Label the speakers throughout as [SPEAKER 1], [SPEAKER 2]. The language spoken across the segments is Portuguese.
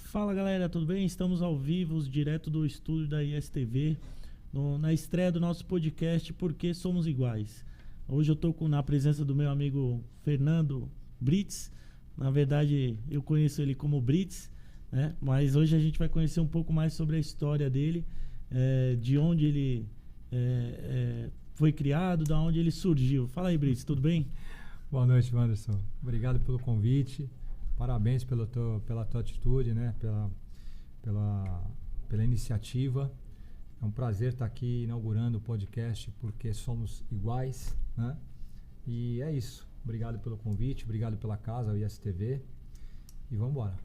[SPEAKER 1] Fala galera, tudo bem? Estamos ao vivo, direto do estúdio da ISTV, na estreia do nosso podcast Porque Somos Iguais. Hoje eu estou na presença do meu amigo Fernando Brits. Na verdade, eu conheço ele como Brits, né? Mas hoje a gente vai conhecer um pouco mais sobre a história dele, de onde ele foi criado, de onde ele surgiu. Fala aí, Brits, tudo bem?
[SPEAKER 2] Boa noite, Wanderson. Obrigado pelo convite. Parabéns pela tua atitude, né? Pela iniciativa. É um prazer estar aqui inaugurando o podcast Porque Somos Iguais, né? E é isso. Obrigado pelo convite, obrigado pela casa, o ISTV. E vamos embora.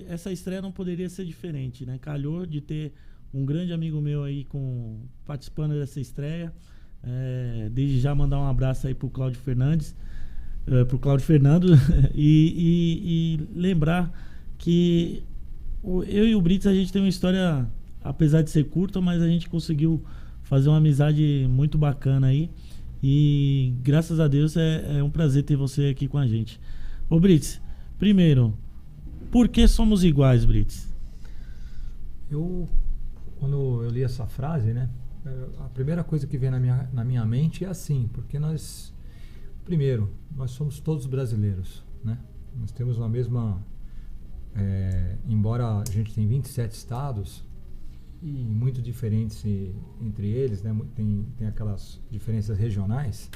[SPEAKER 1] Essa estreia não poderia ser diferente, né? Calhou de ter um grande amigo meu aí participando dessa estreia. Desde já mandar um abraço aí pro Cláudio Fernandes. Pro Cláudio Fernando e lembrar que eu e o Brits, a gente tem uma história, apesar de ser curta, mas a gente conseguiu fazer uma amizade muito bacana aí e graças a Deus é um prazer ter você aqui com a gente. Ô Brits, primeiro, por que somos iguais, Brits?
[SPEAKER 2] Quando eu li essa frase, né, a primeira coisa que vem na minha mente é assim, porque primeiro, nós somos todos brasileiros, né? Nós temos uma mesma... embora a gente tenha 27 estados e muito diferentes entre eles, né? Tem aquelas diferenças regionais,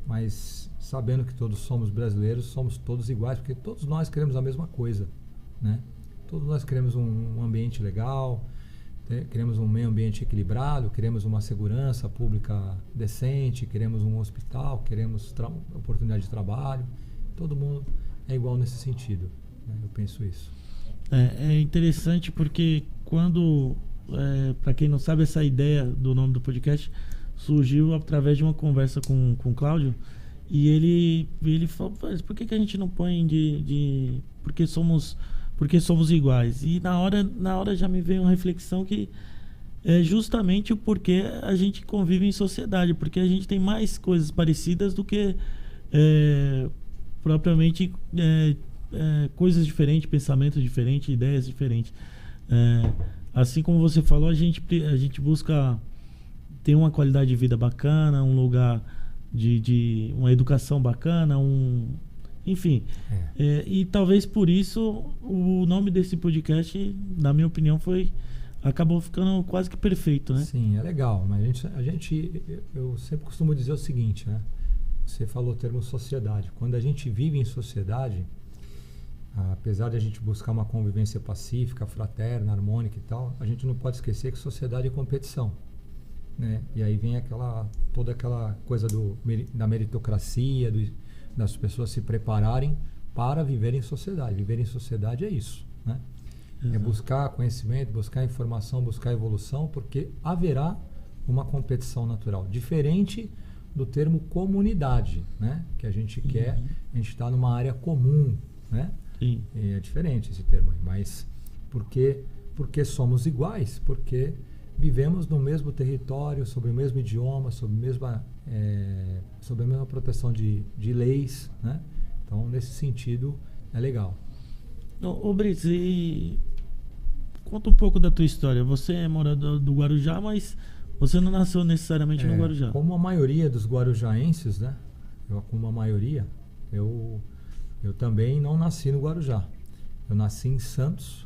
[SPEAKER 2] mas sabendo que todos somos brasileiros, somos todos iguais, porque todos nós queremos a mesma coisa, né? Todos nós queremos um ambiente legal, queremos um meio ambiente equilibrado, queremos uma segurança pública decente, queremos um hospital, queremos oportunidade de trabalho. Todo mundo é igual nesse sentido, né? Eu penso isso.
[SPEAKER 1] É interessante porque para quem não sabe, essa ideia do nome do podcast surgiu através de uma conversa com o Cláudio e ele falou, por que a gente não põe porque somos iguais? E na hora já me veio uma reflexão que é justamente o porquê a gente convive em sociedade, porque a gente tem mais coisas parecidas do que propriamente coisas diferentes, pensamentos diferentes, ideias diferentes. Assim como você falou, a gente busca ter uma qualidade de vida bacana, um lugar de uma educação bacana, enfim, e talvez por isso o nome desse podcast, na minha opinião, acabou ficando quase que perfeito, né?
[SPEAKER 2] Sim, é legal, mas eu sempre costumo dizer o seguinte, né? Você falou o termo sociedade. Quando a gente vive em sociedade, apesar de a gente buscar uma convivência pacífica, fraterna, harmônica e tal, a gente não pode esquecer que sociedade é competição, né? E aí vem toda aquela coisa da meritocracia, das pessoas se prepararem para viver em sociedade. Viver em sociedade é isso, né? É buscar conhecimento, buscar informação, buscar evolução, porque haverá uma competição natural. Diferente do termo comunidade, né? Que a gente quer, a gente está numa área comum, né?
[SPEAKER 1] Sim.
[SPEAKER 2] E é diferente esse termo aí, mas porque somos iguais, porque vivemos no mesmo território, sobre o mesmo idioma, sobre a mesma proteção de leis, né? Então, nesse sentido, é legal.
[SPEAKER 1] Ô Brits, e conta um pouco da tua história. Você é morador do Guarujá, mas você não nasceu necessariamente no Guarujá.
[SPEAKER 2] Como a maioria dos guarujaenses, né? Como a maioria, eu também não nasci no Guarujá. Eu nasci em Santos,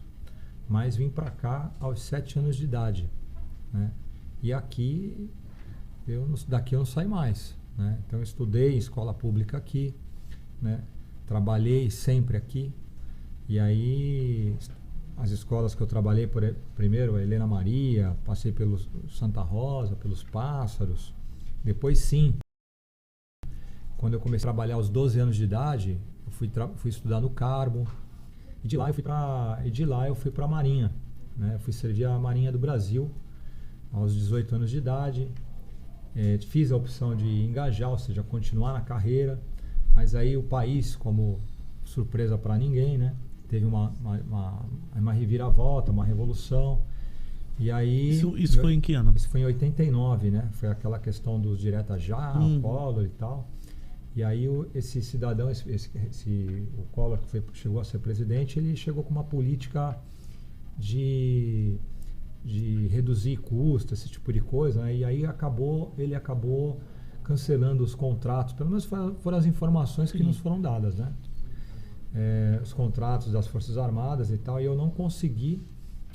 [SPEAKER 2] mas vim para cá aos 7 anos de idade, né? E daqui eu não saí mais, né? Então eu estudei em escola pública aqui, né? Trabalhei sempre aqui. E aí as escolas que eu trabalhei, primeiro a Helena Maria, passei pelo Santa Rosa, pelos Pássaros. Depois sim, quando eu comecei a trabalhar aos 12 anos de idade, eu fui estudar no Carmo. E de lá eu fui para a Marinha, né? Eu fui servir a Marinha do Brasil aos 18 anos de idade. Fiz a opção de engajar, ou seja, continuar na carreira, mas aí o país, como surpresa para ninguém, né? Teve uma reviravolta, uma revolução. E aí...
[SPEAKER 1] Isso foi em que ano?
[SPEAKER 2] Isso foi em 89, né? Foi aquela questão dos direta já, Collor e tal. E aí esse cidadão, o Collor, que chegou a ser presidente, ele chegou com uma política de reduzir custos, esse tipo de coisa, né? E aí ele acabou cancelando os contratos, pelo menos foram as informações que nos foram dadas, né? Os contratos das Forças Armadas e tal, e eu não consegui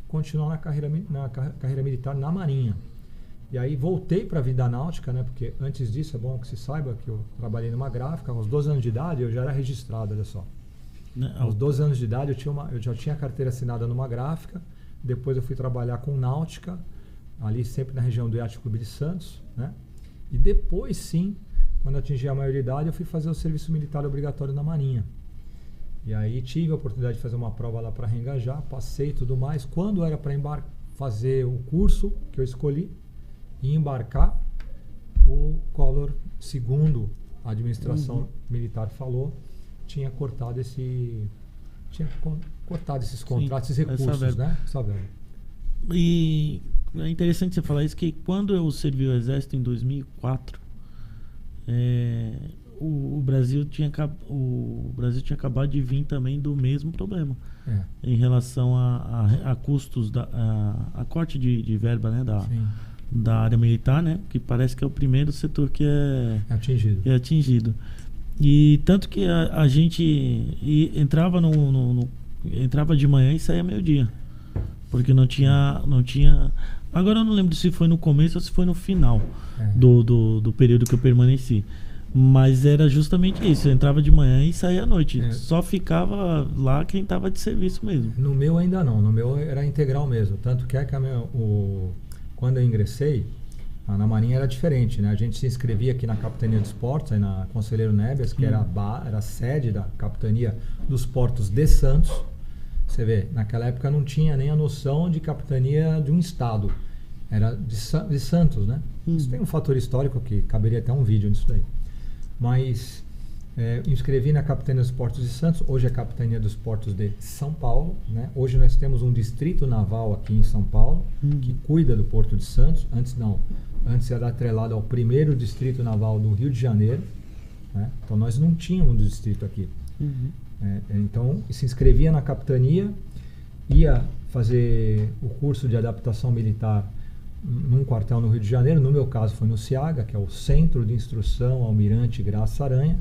[SPEAKER 2] continuar na carreira militar na Marinha. E aí voltei para a vida náutica, né? Porque antes disso, é bom que se saiba que eu trabalhei numa gráfica, aos 12 anos de idade eu já era registrado, olha só. Aos 12 anos de idade eu já tinha carteira assinada numa gráfica, depois eu fui trabalhar com náutica, ali sempre na região do Yacht Clube de Santos, né? E depois sim, quando eu atingi a maioridade, eu fui fazer o serviço militar obrigatório na Marinha. E aí tive a oportunidade de fazer uma prova lá para reengajar, passei e tudo mais. Quando era para fazer o curso que eu escolhi e embarcar, o Collor, segundo a administração militar falou, tinha cortado esses contratos, esses recursos, né? Essa verba.
[SPEAKER 1] E é interessante você falar isso, que quando eu servi o Exército em 2004, o Brasil tinha acabado de vir também do mesmo problema em relação a custos, a corte de verba, né, da área militar, né, que parece que é o primeiro setor que é atingido. E tanto que a gente entrava entrava de manhã e saía meio-dia, porque não tinha. Agora eu não lembro se foi no começo ou se foi no final do período que eu permaneci. Mas era justamente isso, eu entrava de manhã e saía à noite. Só ficava lá quem estava de serviço mesmo.
[SPEAKER 2] No meu ainda não, no meu era integral mesmo. Tanto que quando eu ingressei, na Marinha era diferente, né? A gente se inscrevia aqui na Capitania de Esportes, aí na Conselheiro Neves, que era a sede da Capitania dos Portos de Santos. Você vê, naquela época não tinha nem a noção de capitania de um estado. Era de Santos, né? Isso tem um fator histórico que caberia até um vídeo nisso daí. Mas inscrevi na Capitania dos Portos de Santos, hoje é a Capitania dos Portos de São Paulo, né? Hoje nós temos um distrito naval aqui em São Paulo, que cuida do Porto de Santos. Antes era atrelado ao primeiro distrito naval do Rio de Janeiro, né? Então nós não tínhamos um distrito aqui. Então se inscrevia na Capitania, ia fazer o curso de adaptação militar num quartel no Rio de Janeiro. No meu caso foi no CIAGA, que é o Centro de Instrução Almirante Graça Aranha,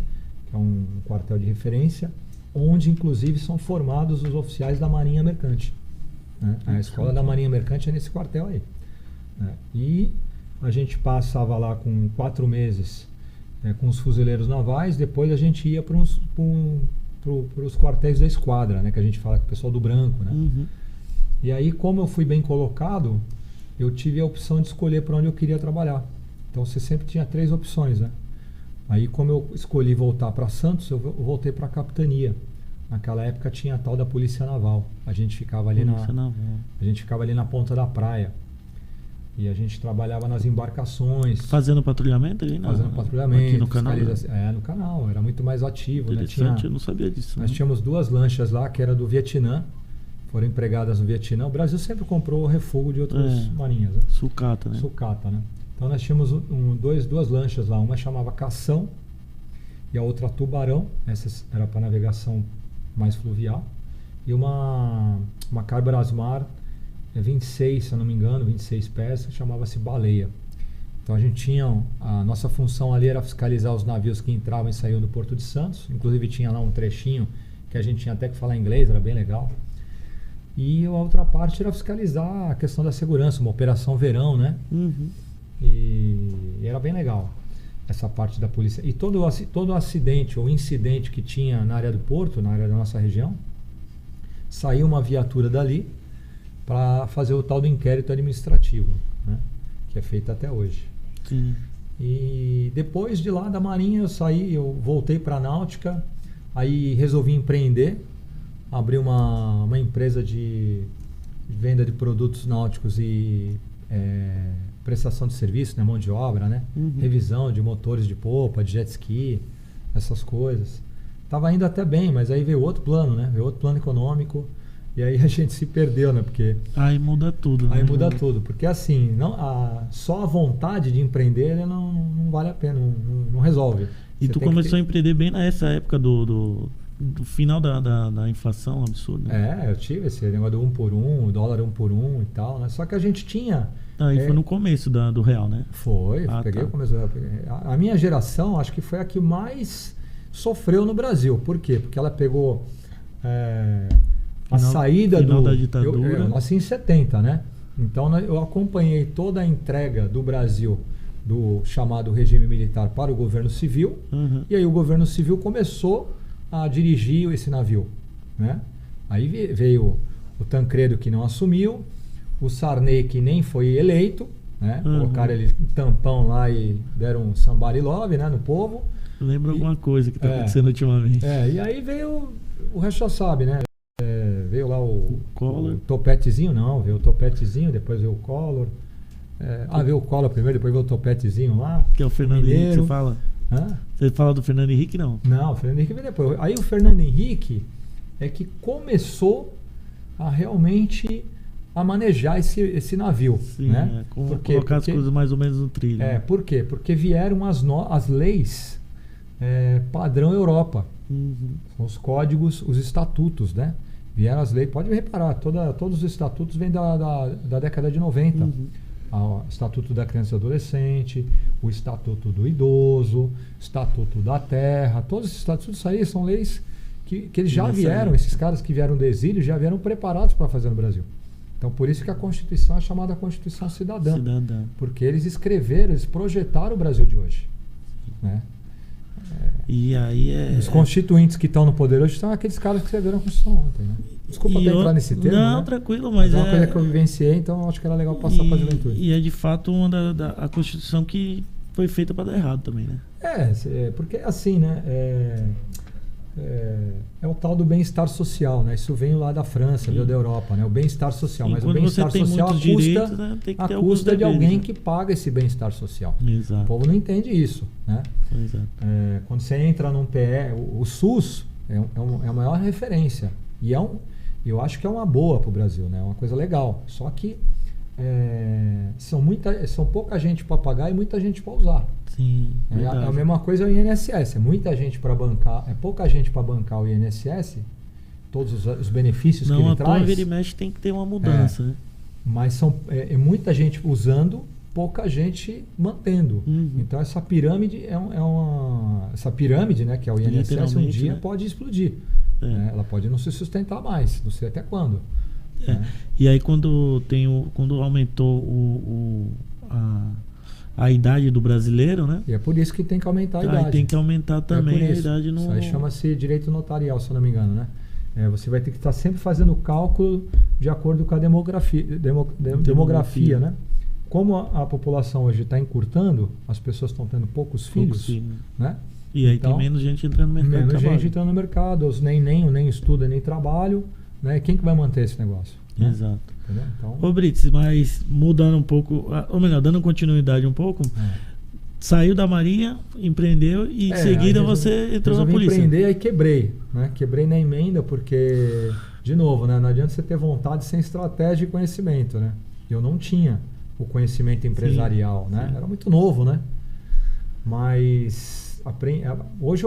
[SPEAKER 2] que é um quartel de referência, onde inclusive são formados os oficiais da Marinha Mercante, né? A escola da Marinha Mercante é nesse quartel aí, né? E a gente passava lá com 4 meses com os fuzileiros navais, depois a gente ia para os quartéis da esquadra, né? Que a gente fala com o pessoal do branco, né? E aí, como eu fui bem colocado, eu tive a opção de escolher para onde eu queria trabalhar. Então você sempre tinha 3 opções, né? Aí, como eu escolhi voltar para Santos, eu voltei para a Capitania. Naquela época tinha a tal da Polícia Naval. A gente ficava ali na ponta da praia. E a gente trabalhava nas embarcações.
[SPEAKER 1] Fazendo patrulhamento ali?
[SPEAKER 2] Fazendo patrulhamento.
[SPEAKER 1] Aqui no canal?
[SPEAKER 2] No canal. Era muito mais ativo.
[SPEAKER 1] Interessante, né? Eu não sabia disso.
[SPEAKER 2] Nós tínhamos 2 lanchas lá, que era do Vietnã. Foram empregadas no Vietnã. O Brasil sempre comprou refúgio de outras marinhas, né?
[SPEAKER 1] Sucata, né?
[SPEAKER 2] Sucata, né? Então nós tínhamos 2 lanchas lá. Uma chamava Cação e a outra Tubarão. Essa era para navegação mais fluvial. E uma Carbrasmar 26, se eu não me engano, 26 pés, que chamava-se Baleia. Então a gente tinha, a nossa função ali era fiscalizar os navios que entravam e saíam do Porto de Santos. Inclusive tinha lá um trechinho que a gente tinha até que falar inglês, era bem legal. E a outra parte era fiscalizar a questão da segurança, uma operação verão, né? E era bem legal essa parte da polícia. E todo acidente ou incidente que tinha na área do porto, na área da nossa região, saía uma viatura dali para fazer o tal do inquérito administrativo, né? Que é feito até hoje. E depois de lá da Marinha eu voltei para a Náutica, aí resolvi empreender, abri uma empresa de venda de produtos náuticos e prestação de serviço, né, mão de obra, né? Revisão de motores de popa, de jet ski, essas coisas. Tava indo até bem, mas aí veio outro plano, né? Veio outro plano econômico. E aí a gente se perdeu, né? Porque
[SPEAKER 1] Aí muda tudo.
[SPEAKER 2] aí
[SPEAKER 1] né?
[SPEAKER 2] muda tudo. Porque assim, só a vontade de empreender não vale a pena, não resolve.
[SPEAKER 1] E
[SPEAKER 2] Você
[SPEAKER 1] tu
[SPEAKER 2] tem que
[SPEAKER 1] começou a
[SPEAKER 2] ter-
[SPEAKER 1] empreender bem nessa época do final da inflação absurda. Né?
[SPEAKER 2] eu tive esse negócio do 1 por 1, o dólar 1 por 1 e tal, né? Só que a gente tinha...
[SPEAKER 1] Aí
[SPEAKER 2] é,
[SPEAKER 1] foi no começo do real, né?
[SPEAKER 2] peguei
[SPEAKER 1] tá.
[SPEAKER 2] o começo. A minha geração, acho que foi a que mais sofreu no Brasil. Por quê? Porque ela pegou a saída
[SPEAKER 1] final
[SPEAKER 2] do...
[SPEAKER 1] da ditadura.
[SPEAKER 2] Eu nasci em 70, né? Então eu acompanhei toda a entrega do Brasil do chamado regime militar para o governo civil.
[SPEAKER 1] Uhum.
[SPEAKER 2] E aí o governo civil começou a dirigir esse navio, né? Aí veio o Tancredo, que não assumiu, o Sarney, que nem foi eleito, né? Colocaram ele em tampão lá e deram um somebody love, né, no povo.
[SPEAKER 1] Lembra alguma coisa que tá acontecendo ultimamente.
[SPEAKER 2] E aí veio, o resto já sabe, né? Veio lá o
[SPEAKER 1] Collor.
[SPEAKER 2] o Topetezinho, veio o Topetezinho, depois veio o Collor. Veio o Collor primeiro, depois veio o Topetezinho lá.
[SPEAKER 1] Que é o Fernando Henrique, você fala?
[SPEAKER 2] Hã?
[SPEAKER 1] Você fala do Fernando Henrique, não?
[SPEAKER 2] Não, o Fernando Henrique veio depois. Aí o Fernando Henrique é que começou a realmente a manejar esse navio.
[SPEAKER 1] Sim,
[SPEAKER 2] né?
[SPEAKER 1] Colocar as coisas mais ou menos no trilho. né?
[SPEAKER 2] Por quê? Porque vieram as leis padrão Europa. São os códigos, os estatutos, né? Vieram as leis, pode reparar, todos os estatutos vêm da década de 90. O Estatuto da Criança e Adolescente, o Estatuto do Idoso, Estatuto da Terra, todos esses estatutos, isso aí são leis que eles já vieram, esses caras que vieram do exílio já vieram preparados para fazer no Brasil. Então, por isso que a Constituição é chamada Constituição Cidadã. Porque eles escreveram, eles projetaram o Brasil de hoje. Né?
[SPEAKER 1] E aí
[SPEAKER 2] Os constituintes que estão no poder hoje são aqueles caras que escreveram a Constituição ontem. Né? Desculpa até entrar nesse termo.
[SPEAKER 1] Não,
[SPEAKER 2] né?
[SPEAKER 1] tranquilo, mas
[SPEAKER 2] é uma coisa que eu vivenciei, então acho que era legal passar para a juventude.
[SPEAKER 1] E é de fato a Constituição que foi feita para dar errado também, né?
[SPEAKER 2] Porque assim, né? É o tal do bem-estar social, né? Isso veio lá da França, veio da Europa, né? O bem-estar social. Mas o bem-estar social a custa de alguém que paga esse bem-estar social.
[SPEAKER 1] Exato.
[SPEAKER 2] O povo não entende isso, né?
[SPEAKER 1] Exato.
[SPEAKER 2] Quando você entra num PE, o SUS é a maior referência. E eu acho que é uma boa para o Brasil, né? É uma coisa legal. Só que são pouca gente para pagar e muita gente para usar.
[SPEAKER 1] Sim,
[SPEAKER 2] a mesma coisa é o INSS. É muita gente para bancar, pouca gente para bancar o INSS, todos os benefícios que ele traz.
[SPEAKER 1] Não, a mexe tem que ter uma mudança. Né?
[SPEAKER 2] Mas é muita gente usando, pouca gente mantendo. Então essa pirâmide essa pirâmide, né, que é o INSS, um dia pode explodir. Ela pode não se sustentar mais, não sei até quando.
[SPEAKER 1] E aí quando aumentou a idade do brasileiro, né?
[SPEAKER 2] E é por isso que tem que aumentar a idade.
[SPEAKER 1] Tem que aumentar também a idade no...
[SPEAKER 2] Isso aí chama-se direito notarial, se eu não me engano, né? Você vai ter que estar sempre fazendo cálculo de acordo com a demografia, né? Como a população hoje está encurtando, as pessoas estão tendo poucos filhos, né?
[SPEAKER 1] E aí tem menos gente entrando no mercado.
[SPEAKER 2] Menos gente entrando no mercado, os nem estuda, nem trabalho, né? Quem que vai manter esse negócio? Né?
[SPEAKER 1] Exato.
[SPEAKER 2] Então...
[SPEAKER 1] Ô Brits, mas mudando um pouco, ou melhor, dando continuidade um pouco, saiu da Marinha, empreendeu e em seguida você entrou na polícia.
[SPEAKER 2] Empreender, aí quebrei, né? Quebrei na emenda porque, de novo, né? Não adianta você ter vontade sem estratégia e conhecimento, né? Eu não tinha o conhecimento empresarial, né? Era muito novo, né? Mas hoje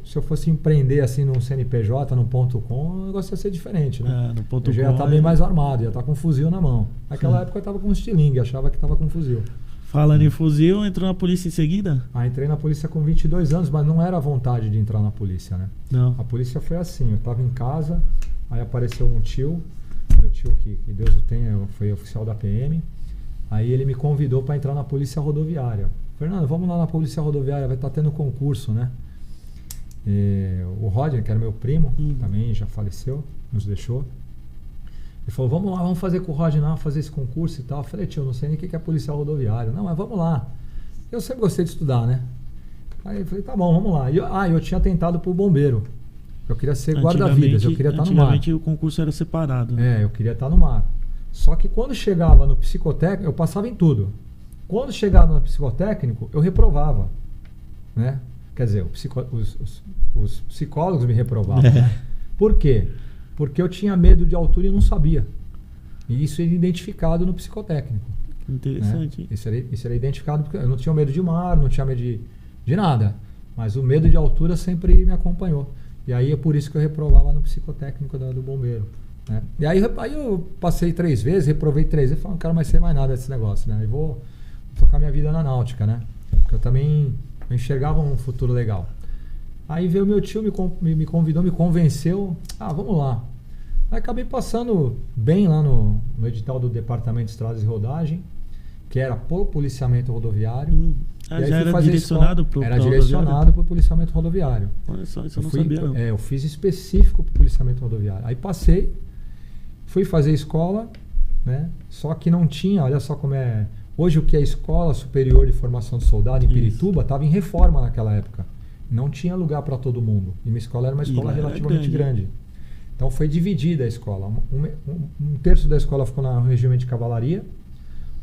[SPEAKER 2] se eu fosse empreender assim num CNPJ, num .com, o negócio ia ser diferente, né? Eu já ia estar bem mais armado, ia estar com um fuzil na mão. Naquela época eu estava com um estilingue, achava que estava com um fuzil.
[SPEAKER 1] Falando em fuzil, entrou na polícia em seguida?
[SPEAKER 2] Entrei na polícia com 22 anos, mas não era a vontade de entrar na polícia, né?
[SPEAKER 1] Não.
[SPEAKER 2] A polícia foi assim, eu estava em casa, aí apareceu um tio, meu tio que Deus o tenha, foi oficial da PM, aí ele me convidou para entrar na polícia rodoviária. Fernando, vamos lá na polícia rodoviária, vai estar tendo concurso, né? O Rodney, que era meu primo, também já faleceu, nos deixou. Ele falou, vamos lá, vamos fazer com o Rodney lá, fazer esse concurso e tal. Eu falei, tio, não sei nem o que é policial rodoviário. Não, mas vamos lá. Eu sempre gostei de estudar, né? Aí eu falei, tá bom, vamos lá. Eu tinha tentado pro bombeiro. Eu queria ser guarda-vidas, eu queria estar no mar.
[SPEAKER 1] Antigamente o concurso era separado.
[SPEAKER 2] Né? Eu queria estar no mar. Só que quando chegava no psicotécnico, eu passava em tudo. Quando chegava no psicotécnico, eu reprovava, né? Quer dizer, os psicólogos me reprovavam. Né? Por quê? porque eu tinha medo de altura e não sabia. E isso é identificado no psicotécnico.
[SPEAKER 1] Interessante.
[SPEAKER 2] Né? Isso era identificado porque eu não tinha medo de mar, não tinha medo de nada. Mas o medo de altura sempre me acompanhou. E aí é por isso que eu reprovava no psicotécnico do bombeiro. Né? E aí eu passei 3 vezes, reprovei 3 vezes, falei, não quero mais ser mais nada desse negócio, né? E vou tocar minha vida na náutica, né? Porque eu também enxergava um futuro legal. Aí veio meu tio, me convidou, me convenceu, vamos lá. Aí acabei passando bem lá no edital do Departamento de Estradas e Rodagem, que era por policiamento rodoviário.
[SPEAKER 1] Já era direcionado para o
[SPEAKER 2] Era direcionado para o policiamento rodoviário.
[SPEAKER 1] Olha só, isso eu não sabia não.
[SPEAKER 2] Eu fiz específico para o policiamento rodoviário. Aí passei, fui fazer escola, né? Só que não tinha, olha só como é... Hoje o que é Escola Superior de Formação de Soldado em Pirituba estava em reforma naquela época. Não tinha lugar para todo mundo. E minha escola era uma escola relativamente grande. Então foi dividida a escola. Um terço da escola ficou no regimento de cavalaria,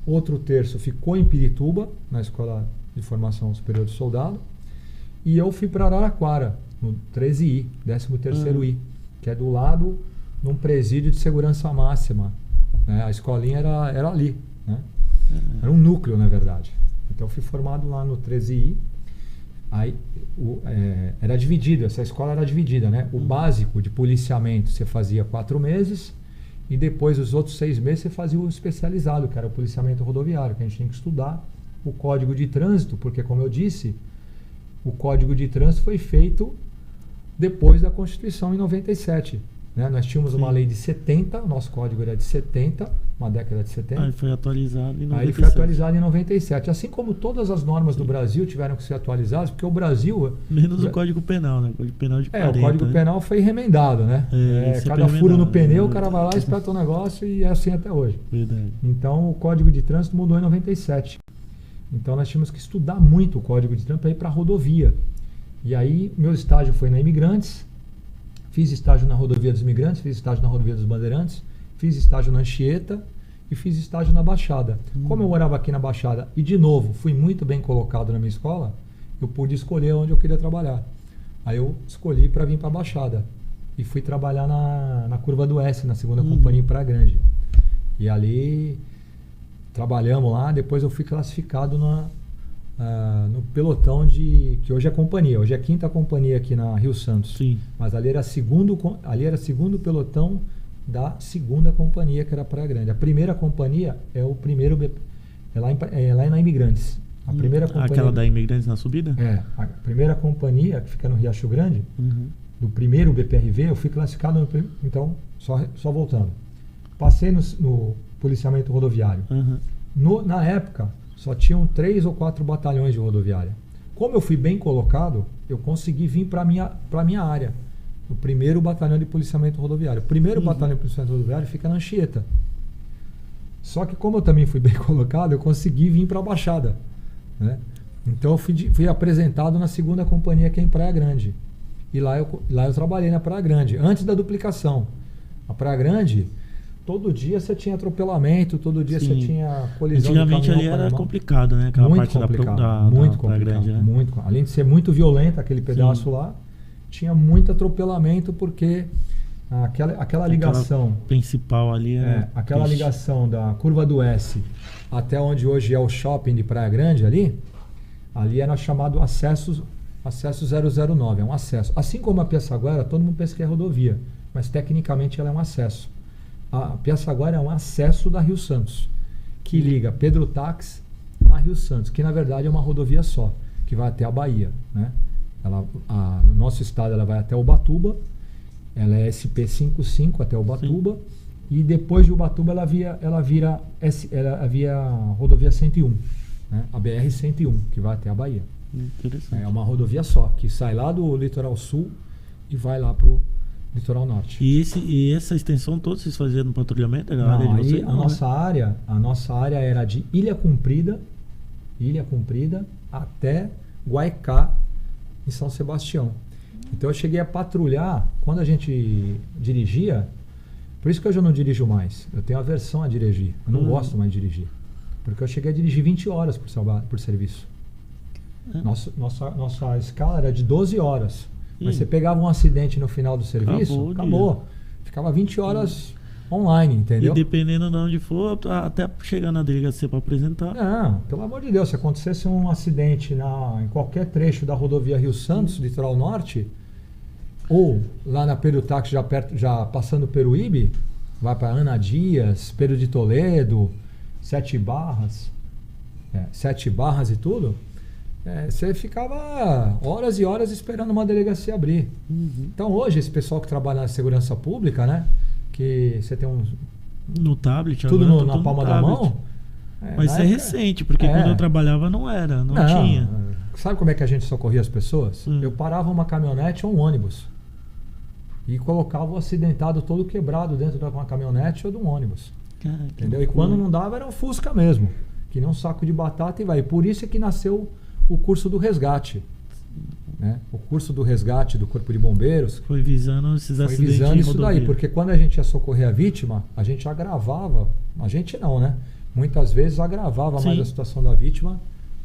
[SPEAKER 2] outro terço ficou em Pirituba, na Escola de Formação Superior de Soldado, e eu fui para Araraquara, no 13I, 13º I, que é do lado de um presídio de segurança máxima. Né? A escolinha era ali, né? Era um núcleo, na verdade. Então eu fui formado lá no 13I. Aí era dividido, essa escola era dividida, né? O básico de policiamento você fazia 4 meses e depois os outros 6 meses você fazia o especializado, que era o policiamento rodoviário, que a gente tinha que estudar o Código de Trânsito, porque, como eu disse, o Código de Trânsito foi feito depois da Constituição em 97. Né? Nós tínhamos uma lei de 70, o nosso código era de 70, uma década de 70.
[SPEAKER 1] Aí foi atualizado em 97.
[SPEAKER 2] Aí ele foi atualizado em 97. Assim como todas as normas do Brasil tiveram que ser atualizadas, porque o Brasil...
[SPEAKER 1] Menos o Código Penal, né? O Código Penal de 40,
[SPEAKER 2] o Código Penal foi remendado, né? Cada furo no pneu, o cara vai lá, espeta o negócio e é assim até hoje.
[SPEAKER 1] Verdade.
[SPEAKER 2] Então o Código de Trânsito mudou em 97. Então nós tínhamos que estudar muito o Código de Trânsito para ir para a rodovia. E aí meu estágio foi na Imigrantes, fiz estágio na Rodovia dos Imigrantes, fiz estágio na Rodovia dos Bandeirantes, fiz estágio na Anchieta e fiz estágio na Baixada. Como eu morava aqui na Baixada e, de novo, fui muito bem colocado na minha escola, eu pude escolher onde eu queria trabalhar. Aí eu escolhi para vir para a Baixada e fui trabalhar na Curva do S, na 2ª Companhia em Praia Grande. E ali trabalhamos lá, depois eu fui classificado no pelotão que hoje é companhia, hoje é 5ª companhia aqui na Rio Santos.
[SPEAKER 1] Sim.
[SPEAKER 2] Mas ali era segundo pelotão da 2ª companhia, que era Praia Grande. A primeira companhia é o primeiro é lá na Imigrantes. A primeira companhia,
[SPEAKER 1] aquela da Imigrantes na subida?
[SPEAKER 2] A primeira companhia que fica no Riacho Grande, do primeiro BPRV, eu fui classificado então, só voltando. Passei no policiamento rodoviário. Na época só tinham 3 ou 4 batalhões de rodoviária. Como eu fui bem colocado, eu consegui vir para a minha área. O primeiro batalhão de policiamento rodoviário. O primeiro batalhão de policiamento rodoviário fica na Anchieta. Só que como eu também fui bem colocado, eu consegui vir para a Baixada. Né? Então eu fui apresentado na 2ª companhia, que é em Praia Grande. E lá eu trabalhei na Praia Grande, antes da duplicação. A Praia Grande... Todo dia você tinha atropelamento, todo dia você tinha colisão.
[SPEAKER 1] Antigamente ali era complicado, né? Aquela
[SPEAKER 2] muito
[SPEAKER 1] parte
[SPEAKER 2] complicado, muito complicado,
[SPEAKER 1] grande, né?
[SPEAKER 2] muito. Além de ser muito violento aquele pedaço lá, tinha muito atropelamento porque aquela ligação
[SPEAKER 1] principal ali
[SPEAKER 2] aquela ligação da Curva do S até onde hoje é o shopping de Praia Grande ali era chamado acesso 009, é um acesso. Assim como a Piaçaguera, todo mundo pensa que é rodovia, mas tecnicamente ela é um acesso. A Piaçaguera é um acesso da Rio Santos, que liga Pedro Táxi a Rio Santos, que na verdade é uma rodovia só, que vai até a Bahia. Né? No nosso estado ela vai até Ubatuba, ela é SP55 até Ubatuba, e depois de Ubatuba ela vira a rodovia 101, né? A BR-101, que vai até a Bahia.
[SPEAKER 1] Interessante.
[SPEAKER 2] É uma rodovia só, que sai lá do litoral sul e vai lá pro litoral norte.
[SPEAKER 1] E essa extensão toda vocês faziam no patrulhamento?
[SPEAKER 2] A nossa área era de Ilha Comprida até Guaicá, em São Sebastião. Então eu cheguei a patrulhar, quando a gente dirigia, por isso que hoje eu não dirijo mais, eu tenho aversão a dirigir, eu não gosto mais de dirigir, porque eu cheguei a dirigir 20 horas por serviço. Nossa escala era de 12 horas. Mas você pegava um acidente no final do serviço, acabou. ficava 20 horas online, entendeu?
[SPEAKER 1] E dependendo de onde for, até chegar na delegacia para apresentar.
[SPEAKER 2] Não, pelo amor de Deus, se acontecesse um acidente em qualquer trecho da rodovia Rio Santos, litoral norte, ou lá na Perutax, já passando Peruíbe, vai para Ana Dias, Pedro de Toledo, Sete Barras e tudo, você ficava horas e horas esperando uma delegacia abrir. Então hoje, esse pessoal que trabalha na segurança pública, né, que você tem
[SPEAKER 1] no tablet,
[SPEAKER 2] tudo
[SPEAKER 1] agora
[SPEAKER 2] na palma da mão.
[SPEAKER 1] Mas isso é recente, porque quando eu trabalhava não tinha.
[SPEAKER 2] Sabe como é que a gente socorria as pessoas? Eu parava uma caminhonete ou um ônibus e colocava o acidentado todo quebrado dentro de uma caminhonete ou de um ônibus. Entendeu? E quando não dava, era um Fusca mesmo, que nem um saco de batata e vai. Por isso é que nasceu o curso do resgate. Né? O curso do resgate do Corpo de Bombeiros
[SPEAKER 1] foi visando esses acidentes.
[SPEAKER 2] Foi visando isso daí, porque quando a gente ia socorrer a vítima, a gente agravava, a gente não, né? Muitas vezes agravava mais a situação da vítima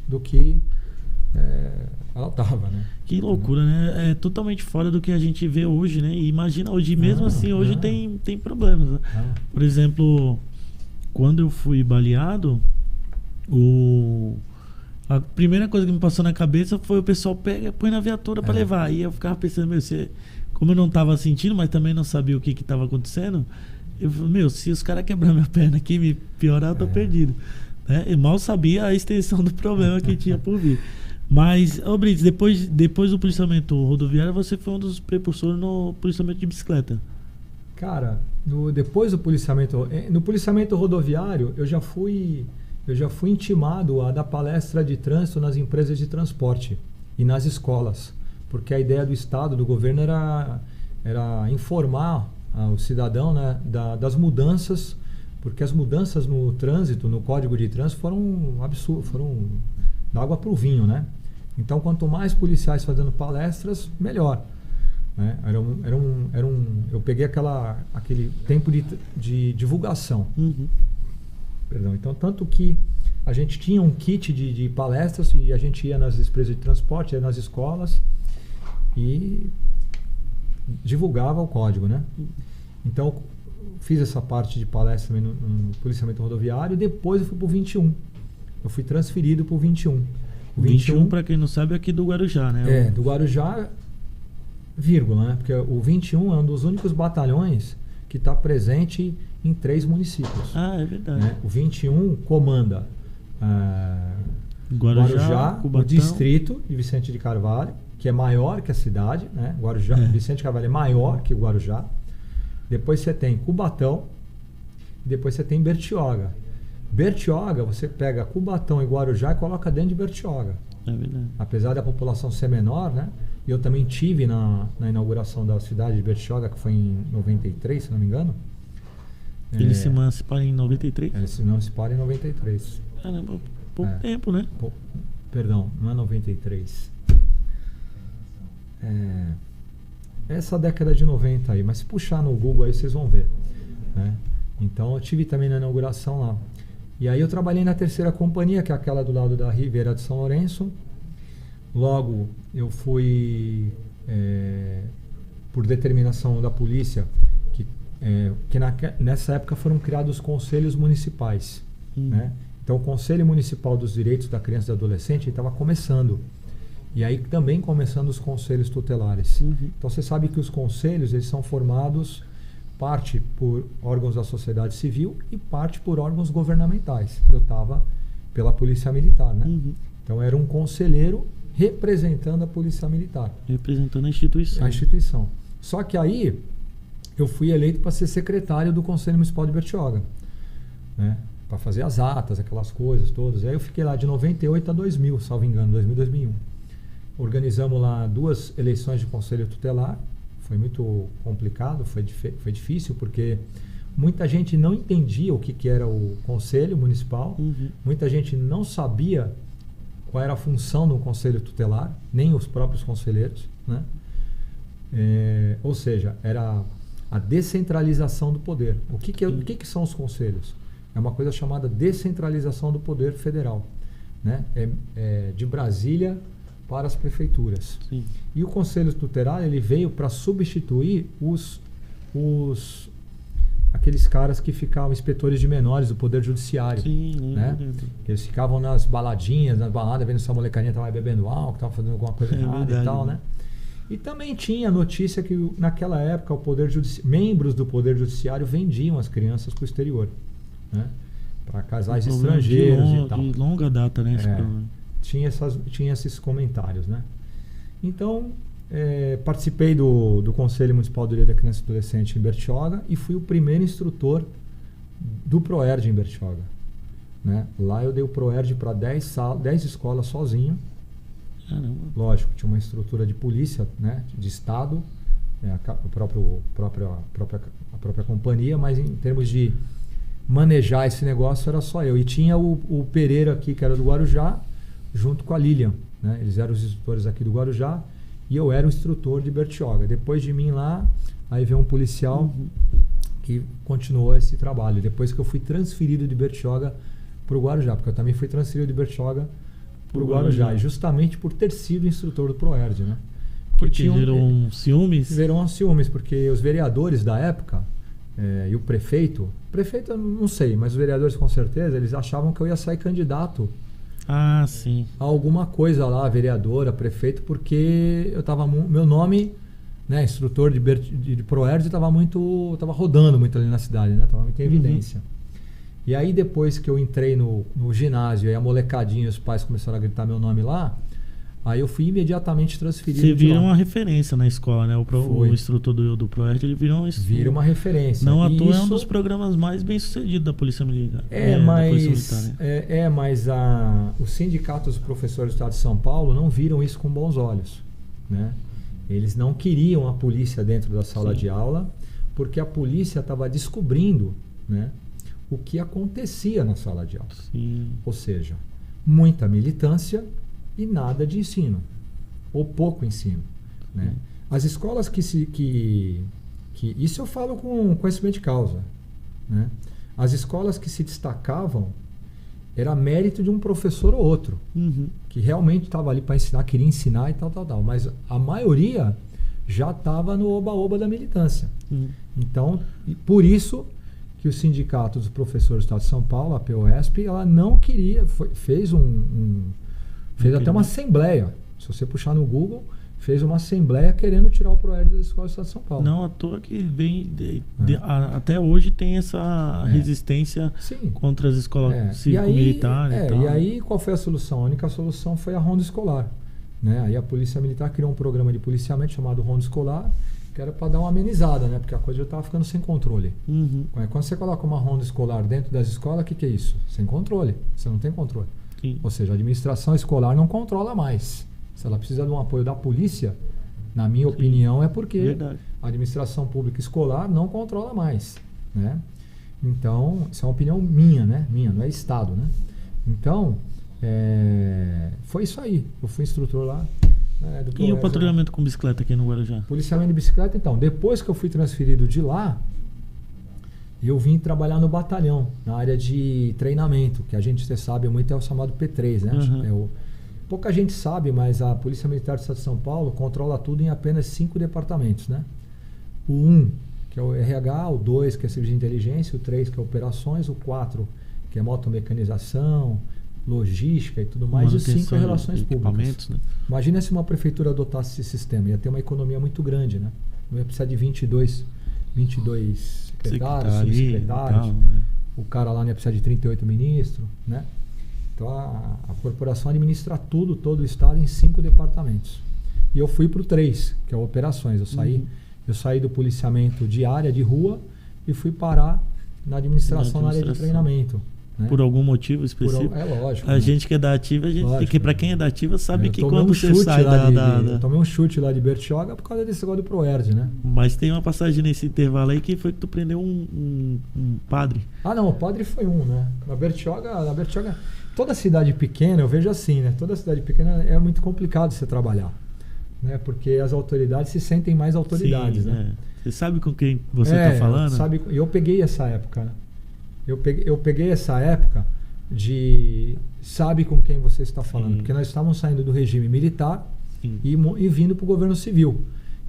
[SPEAKER 2] do que ela estava, né?
[SPEAKER 1] Que loucura, né? É totalmente fora do que a gente vê hoje, né? E imagina hoje, mesmo assim, hoje tem problemas, né? Por exemplo, quando eu fui baleado, a primeira coisa que me passou na cabeça foi o pessoal põe na viatura para levar. E eu ficava pensando, como eu não estava sentindo, mas também não sabia o que estava acontecendo, eu falei, se os caras quebrar minha perna aqui, me piorar, eu tô perdido. Né? Eu mal sabia a extensão do problema que tinha por vir. Mas, Brits, depois do policiamento rodoviário, você foi um dos precursores no policiamento de bicicleta.
[SPEAKER 2] Cara, depois do policiamento... No policiamento rodoviário, eu já fui intimado a dar palestra de trânsito nas empresas de transporte e nas escolas, porque a ideia do Estado, do governo, era informar o cidadão, né, das mudanças, porque as mudanças no trânsito, no Código de Trânsito, foram absurdas, foram da água para o vinho, né? Então, quanto mais policiais fazendo palestras, melhor. Né? Eu peguei aquele tempo de divulgação. Perdão. Então, tanto que a gente tinha um kit de palestras e a gente ia nas empresas de transporte, ia nas escolas e divulgava o código, né? Então, fiz essa parte de palestra também no policiamento rodoviário e depois eu fui para o 21. Eu fui transferido para o 21.
[SPEAKER 1] O 21, para quem não sabe, é aqui do Guarujá, né?
[SPEAKER 2] Do Guarujá, vírgula, né? Porque o 21 é um dos únicos batalhões que está presente em 3 municípios.
[SPEAKER 1] É verdade.
[SPEAKER 2] Né? O 21 comanda Guarujá, o distrito de Vicente de Carvalho, que é maior que a cidade, né? Vicente de Carvalho é maior que o Guarujá. Depois você tem Cubatão, depois você tem Bertioga. Bertioga, você pega Cubatão e Guarujá e coloca dentro de Bertioga.
[SPEAKER 1] É verdade.
[SPEAKER 2] Apesar da população ser menor, né? Eu também tive na inauguração da cidade de Bertioga, que foi em 93, se não me engano.
[SPEAKER 1] Eles se emanciparam em 93?
[SPEAKER 2] Eles se emanciparam em 93.
[SPEAKER 1] Caramba, pouco tempo, né?
[SPEAKER 2] Perdão, não é 93. Essa década de 90 aí, mas se puxar no Google aí vocês vão ver. Né? Então eu tive também na inauguração lá. E aí eu trabalhei na terceira companhia, que é aquela do lado da Ribeira de São Lourenço. Logo eu fui, por determinação da polícia, que nessa época foram criados os conselhos municipais. Né? Então o Conselho Municipal dos Direitos da Criança e do Adolescente estava começando. E aí também começando os conselhos tutelares. Então você sabe que os conselhos eles são formados parte por órgãos da sociedade civil e parte por órgãos governamentais. Eu estava pela Polícia Militar, né? Então era um conselheiro representando a Polícia Militar.
[SPEAKER 1] Representando a instituição.
[SPEAKER 2] A instituição. Só que aí eu fui eleito para ser secretário do Conselho Municipal de Bertioga, né? Para fazer as atas, aquelas coisas todas. Aí eu fiquei lá de 98 a 2000, salvo engano, 2000 2001. Organizamos lá 2 eleições de conselho tutelar. Foi muito complicado, foi difícil, porque muita gente não entendia o que era o conselho municipal, muita gente não sabia qual era a função do conselho tutelar, nem os próprios conselheiros, né? Ou seja, era a descentralização do poder. O que são os conselhos? É uma coisa chamada descentralização do poder federal, né? De Brasília para as prefeituras.
[SPEAKER 1] Sim.
[SPEAKER 2] E o Conselho Tutelar ele veio para substituir aqueles caras que ficavam inspetores de menores do Poder Judiciário.
[SPEAKER 1] Sim,
[SPEAKER 2] né? Eles ficavam nas baladinhas, nas baladas, vendo se a molecadinha estava bebendo álcool, estava fazendo alguma coisa errada verdade, e tal, né? E também tinha notícia que naquela época membros do Poder Judiciário vendiam as crianças para o exterior, né? Para casais estrangeiros e tal.
[SPEAKER 1] De longa data, né?
[SPEAKER 2] Tinha esses comentários, né? Então, participei do Conselho Municipal de Direito da Criança e Adolescente em Bertioga e fui o primeiro instrutor do ProERD em Bertioga, né? Lá eu dei o ProERD para 10 escolas sozinho.
[SPEAKER 1] Caramba.
[SPEAKER 2] Lógico, tinha uma estrutura de polícia, né? De Estado, a própria companhia, mas em termos de manejar esse negócio era só eu. E tinha o Pereira aqui, que era do Guarujá, junto com a Lilian, né? Eles eram os instrutores aqui do Guarujá e eu era o instrutor de Bertioga. Depois de mim lá, aí veio um policial que continuou esse trabalho. Depois que eu fui transferido de Bertioga para o Guarujá, porque eu também fui transferido de Bertioga para o Guarujá, e justamente por ter sido instrutor do ProERD, né?
[SPEAKER 1] Porque viram ciúmes?
[SPEAKER 2] Viram ciúmes, porque os vereadores da época e o prefeito eu não sei, mas os vereadores com certeza, eles achavam que eu ia sair candidato
[SPEAKER 1] sim.
[SPEAKER 2] a alguma coisa lá, vereadora, prefeito, porque eu tava, meu nome, né, instrutor de ProERD, estava rodando muito ali na cidade, né? Tava muito em evidência. E aí depois que eu entrei no ginásio, aí a molecadinha, os pais começaram a gritar meu nome lá, aí eu fui imediatamente transferido.
[SPEAKER 1] Você vira uma referência na escola, né? O instrutor do ProERD, ele vira
[SPEAKER 2] uma referência.
[SPEAKER 1] Não à toa é um dos programas mais bem sucedidos da Polícia Militar.
[SPEAKER 2] Mas os sindicatos dos professores do Estado de São Paulo não viram isso com bons olhos, né? Eles não queriam a polícia dentro da sala de aula, porque a polícia estava descobrindo, né, o que acontecia na sala de aula.
[SPEAKER 1] Sim.
[SPEAKER 2] Ou seja, muita militância e nada de ensino, ou pouco ensino, né? As escolas que isso eu falo com conhecimento de causa, né? As escolas que se destacavam era mérito de um professor ou outro, que realmente estava ali para ensinar, queria ensinar e tal, mas a maioria já estava no oba-oba da militância. Então, por isso que o Sindicato dos Professores do Estado de São Paulo, a POSP, ela não queria, fez até uma assembleia. Se você puxar no Google, fez uma assembleia querendo tirar o ProERD da Escola do Estado de São Paulo.
[SPEAKER 1] Não à toa que até hoje tem essa resistência contra as escolas cívico-militares.
[SPEAKER 2] E aí qual foi a solução? A única solução foi a ronda escolar, né? Aí a Polícia Militar criou um programa de policiamento chamado Ronda Escolar, que era para dar uma amenizada, né? Porque a coisa já estava ficando sem controle. Quando você coloca uma ronda escolar dentro das escolas, o que é isso? Sem controle. Você não tem controle.
[SPEAKER 1] Sim.
[SPEAKER 2] Ou seja, a administração escolar não controla mais. Se ela precisa de um apoio da polícia, na minha opinião, é porque a administração pública escolar não controla mais, né? Então, isso é uma opinião minha, né? Minha, não é Estado, né? Então, foi isso aí. Eu fui instrutor lá.
[SPEAKER 1] E o patrulhamento com bicicleta aqui no Guarujá?
[SPEAKER 2] Policiamento de bicicleta, então. Depois que eu fui transferido de lá, eu vim trabalhar no batalhão, na área de treinamento, que a gente, você sabe muito, é o chamado P3, né? Pouca gente sabe, mas a Polícia Militar do Estado de São Paulo controla tudo em apenas 5 departamentos, né? O 1, que é o RH, o 2, que é Serviço de Inteligência, o 3, que é Operações, o 4, que é Motomecanização, Logística e tudo mais, e o 5 é Relações Públicas.
[SPEAKER 1] Né?
[SPEAKER 2] Imagina se uma prefeitura adotasse esse sistema, ia ter uma economia muito grande, né? Não ia precisar de 22 secretários, subsecretários, o cara lá não ia precisar de 38 ministros, né? Então a corporação administra todo o estado em 5 departamentos. E eu fui para o 3, que é Operações. Eu saí do policiamento de área, de rua, e fui parar na administração, na área de treinamento. Né?
[SPEAKER 1] Por algum motivo específico?
[SPEAKER 2] Lógico.
[SPEAKER 1] A gente que é da ativa, para quem é da ativa sabe que quando você sai
[SPEAKER 2] Eu tomei um chute lá de Bertioga por causa desse negócio do ProERD, né?
[SPEAKER 1] Mas tem uma passagem nesse intervalo aí que foi que tu prendeu um padre.
[SPEAKER 2] Não, o padre foi né? Na Bertioga, toda cidade pequena, eu vejo assim, né? Toda cidade pequena é muito complicado você trabalhar, né? Porque as autoridades se sentem mais autoridades, né?
[SPEAKER 1] Você sabe com quem você está falando?
[SPEAKER 2] Eu peguei essa época, né? Eu peguei essa época de sabe com quem você está falando, porque nós estávamos saindo do regime militar e vindo para o governo civil.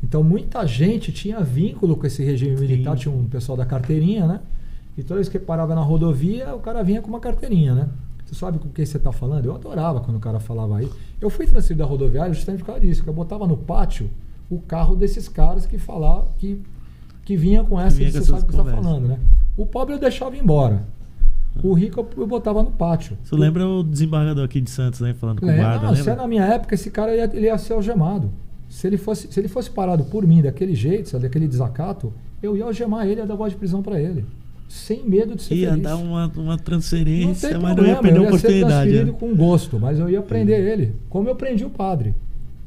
[SPEAKER 2] Então muita gente tinha vínculo com esse regime militar,
[SPEAKER 1] Sim.
[SPEAKER 2] tinha um pessoal da carteirinha, né? E toda vez que parava na rodovia, o cara vinha com uma carteirinha, né? Você sabe com quem você está falando? Eu adorava quando o cara falava aí. Eu fui transferido da rodoviária justamente por causa disso, que eu botava no pátio o carro desses caras que falavam, que vinha com essa,
[SPEAKER 1] vinha
[SPEAKER 2] você
[SPEAKER 1] com
[SPEAKER 2] sabe o
[SPEAKER 1] essas
[SPEAKER 2] que você está
[SPEAKER 1] conversas.
[SPEAKER 2] falando, né? O pobre eu deixava ir embora. O rico eu botava no pátio.
[SPEAKER 1] Você lembra o desembargador aqui de Santos, né? Falando com o
[SPEAKER 2] Lembra?
[SPEAKER 1] guarda,
[SPEAKER 2] Não, se
[SPEAKER 1] lembra?
[SPEAKER 2] é na minha época, esse cara ele ia ser algemado. Se ele fosse parado por mim daquele jeito, sabe, daquele desacato, eu ia algemar ele, ia dar voz de prisão para ele. Sem medo de ser
[SPEAKER 1] Ia
[SPEAKER 2] feliz.
[SPEAKER 1] dar uma
[SPEAKER 2] Não
[SPEAKER 1] transferência,
[SPEAKER 2] tem
[SPEAKER 1] mas não ia
[SPEAKER 2] problema,
[SPEAKER 1] perder a
[SPEAKER 2] eu ia ser
[SPEAKER 1] oportunidade.
[SPEAKER 2] transferido
[SPEAKER 1] Né?
[SPEAKER 2] com gosto, mas eu ia prender ele. Como eu prendi o padre,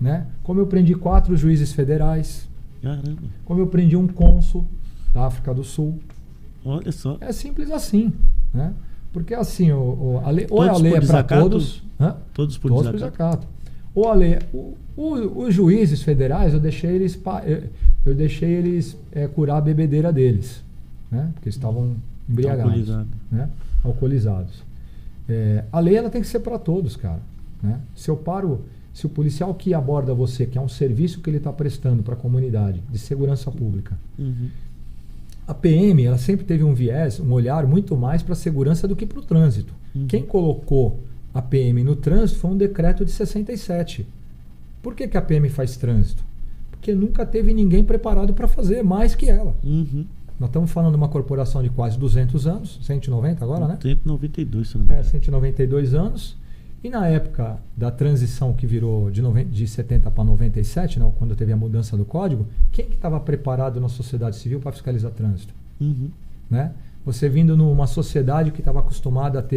[SPEAKER 2] né? Como eu prendi 4 juízes federais,
[SPEAKER 1] Caramba,
[SPEAKER 2] como eu prendi um cônsul da África do Sul.
[SPEAKER 1] olha só.
[SPEAKER 2] É simples assim, né? Porque assim, a lei, ou a
[SPEAKER 1] Todos
[SPEAKER 2] lei
[SPEAKER 1] por
[SPEAKER 2] é para
[SPEAKER 1] desacato?
[SPEAKER 2] todos, né?
[SPEAKER 1] Todos por
[SPEAKER 2] Todos por
[SPEAKER 1] desacato.
[SPEAKER 2] desacato. Ou a lei, os juízes federais, eu deixei eles curar a bebedeira deles, né? Porque estavam embriagados,
[SPEAKER 1] Alcoolizado.
[SPEAKER 2] né? Alcoolizados. A lei ela tem que ser para todos, cara, né? Se o policial que aborda você, que é um serviço que ele está prestando para a comunidade de segurança pública,
[SPEAKER 1] Uhum.
[SPEAKER 2] a PM ela sempre teve um viés, um olhar muito mais para a segurança do que para o trânsito.
[SPEAKER 1] Uhum.
[SPEAKER 2] Quem colocou a PM no trânsito foi um decreto de 67. Por que a PM faz trânsito? Porque nunca teve ninguém preparado para fazer mais que ela.
[SPEAKER 1] Uhum.
[SPEAKER 2] Nós estamos falando de uma corporação de quase 200 anos, 190 agora, né?
[SPEAKER 1] 192, se não me engano.
[SPEAKER 2] 192 anos. E na época da transição que virou de 70 para 97, né, quando teve a mudança do código, quem que estava preparado na sociedade civil para fiscalizar trânsito?
[SPEAKER 1] Uhum.
[SPEAKER 2] Né? Você vindo numa sociedade que estava acostumada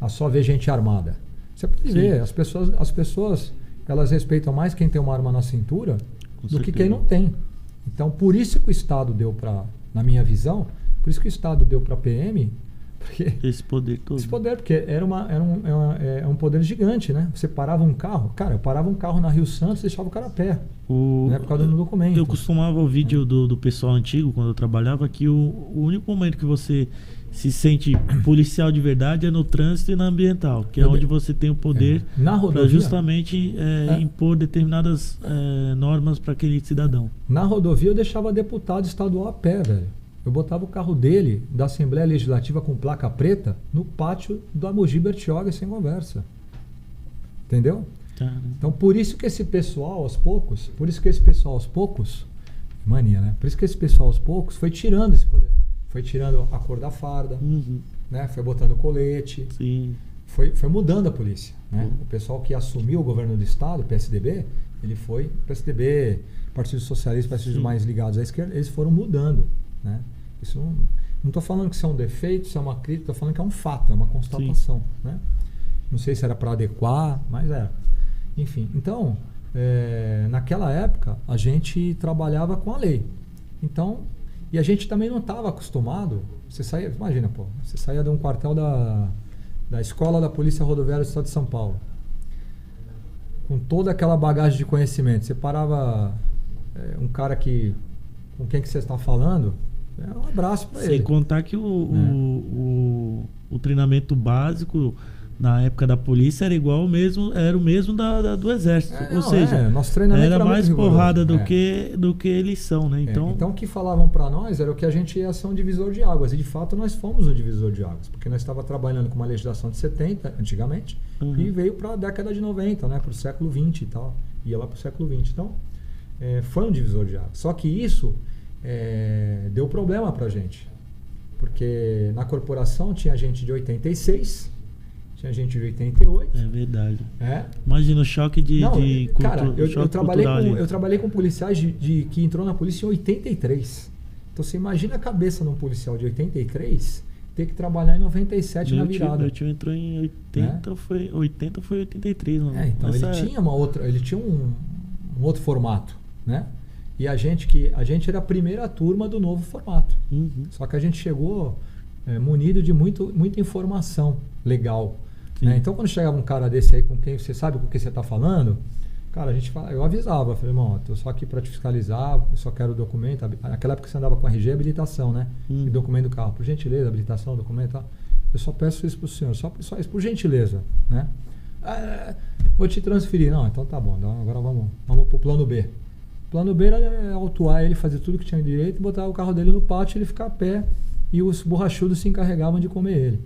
[SPEAKER 2] a só ver gente armada. Você pode ver, as pessoas elas respeitam mais quem tem uma arma na cintura
[SPEAKER 1] Com
[SPEAKER 2] do que
[SPEAKER 1] certeza.
[SPEAKER 2] quem não tem. Então, por isso que o Estado deu na minha visão, por isso que o Estado deu para a PM, porque
[SPEAKER 1] Esse poder todo.
[SPEAKER 2] esse poder, porque era um poder gigante, né? Você parava um carro, cara, eu parava um carro na Rio Santos e deixava o cara a pé, né? Por causa do documento.
[SPEAKER 1] Eu costumava ouvir do pessoal antigo, quando eu trabalhava, que o único momento que você se sente policial de verdade é no trânsito e na ambiental, que é onde você tem o poder
[SPEAKER 2] Na
[SPEAKER 1] para
[SPEAKER 2] rodovia,
[SPEAKER 1] justamente impor determinadas normas para aquele cidadão.
[SPEAKER 2] na rodovia eu deixava deputado estadual a pé, velho. Eu botava o carro dele, da Assembleia Legislativa com placa preta, no pátio da Mogi Bertioga sem conversa. Entendeu?
[SPEAKER 1] Caramba.
[SPEAKER 2] Então, por isso que esse pessoal aos poucos, mania, né? Por isso que esse pessoal aos poucos foi tirando esse poder. Foi tirando a cor da farda,
[SPEAKER 1] Uhum.
[SPEAKER 2] né? Foi botando colete,
[SPEAKER 1] Sim.
[SPEAKER 2] foi mudando a polícia, né? O pessoal que assumiu o governo do estado, o PSDB, PSDB, Partido Socialista, partidos
[SPEAKER 1] Sim.
[SPEAKER 2] mais ligados à esquerda, eles foram mudando, né? Isso não estou falando que isso é um defeito, isso é uma crítica, estou falando que é um fato, é uma constatação, né? Não sei se era para adequar, mas era. Enfim, então, naquela época, a gente trabalhava com a lei. Então, e a gente também não estava acostumado, você saía, imagina, pô, você saía de um quartel da Escola da Polícia Rodoviária do Estado de São Paulo, com toda aquela bagagem de conhecimento, você parava um cara com quem que você está falando, um abraço para ele.
[SPEAKER 1] Sem contar que o treinamento básico na época da polícia era igual era o mesmo do exército. Ou seja,
[SPEAKER 2] nosso treinamento
[SPEAKER 1] era mais
[SPEAKER 2] muito
[SPEAKER 1] porrada
[SPEAKER 2] rigoroso.
[SPEAKER 1] do que eles são, né?
[SPEAKER 2] Então o que falavam para nós era o que a gente ia ser um divisor de águas. E de fato nós fomos um divisor de águas. Porque nós estávamos trabalhando com uma legislação de 70, antigamente, e veio para a década de 90, né? Para o século 20 e tal. Ia lá para o século 20. Então, foi um divisor de águas. Só que isso deu problema para a gente. Porque na corporação tinha gente de 86, tinha gente de 88.
[SPEAKER 1] É verdade. Imagina o choque
[SPEAKER 2] cara, eu
[SPEAKER 1] eu
[SPEAKER 2] trabalhei com policiais que entrou na polícia em 83. Então você imagina a cabeça de um policial de 83 ter que trabalhar em 97 na virada.
[SPEAKER 1] Meu tio entrou em 80, foi 83.
[SPEAKER 2] Então ele tinha um outro formato, né? E a gente era a primeira turma do novo formato.
[SPEAKER 1] Uhum.
[SPEAKER 2] Só que a gente chegou munido de muita informação legal. Né? Então, quando chegava um cara desse aí com quem você sabe com o que você está falando, cara, eu avisava, eu falei, irmão, estou só aqui para te fiscalizar, eu só quero o documento. Naquela época você andava com RG e habilitação, né? E documento do carro. Por gentileza, habilitação, documento e tal. Eu só peço isso para o senhor, só isso, por gentileza, né? Vou te transferir. Não, então tá bom, agora vamos para o plano B. plano B era autuar ele, fazer tudo que tinha direito, botar o carro dele no pátio, ele ficar a pé e os borrachudos se encarregavam de comer ele.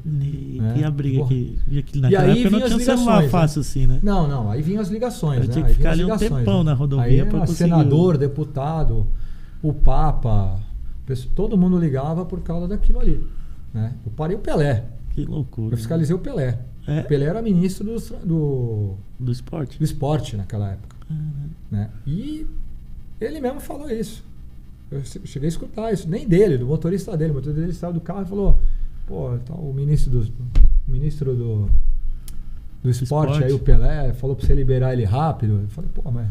[SPEAKER 1] E a briga que naquela
[SPEAKER 2] aí
[SPEAKER 1] época não tinha celular fácil assim, né?
[SPEAKER 2] Não, aí vinham as ligações, né?
[SPEAKER 1] Tinha que ficar ali um tempão na rodovia para conseguir.
[SPEAKER 2] Senador, deputado, o Papa, todo mundo ligava por causa daquilo ali, né? Eu parei o Pelé.
[SPEAKER 1] Que loucura.
[SPEAKER 2] Eu fiscalizei o Pelé.
[SPEAKER 1] É?
[SPEAKER 2] O Pelé era ministro do
[SPEAKER 1] esporte.
[SPEAKER 2] Do esporte naquela época. Né? E ele mesmo falou isso. Eu cheguei a escutar isso, nem dele, do motorista dele. O motorista dele saiu do carro e falou: pô, tá, o ministro do esporte, aí o Pelé, falou pra você liberar ele rápido. Eu falei: pô, mas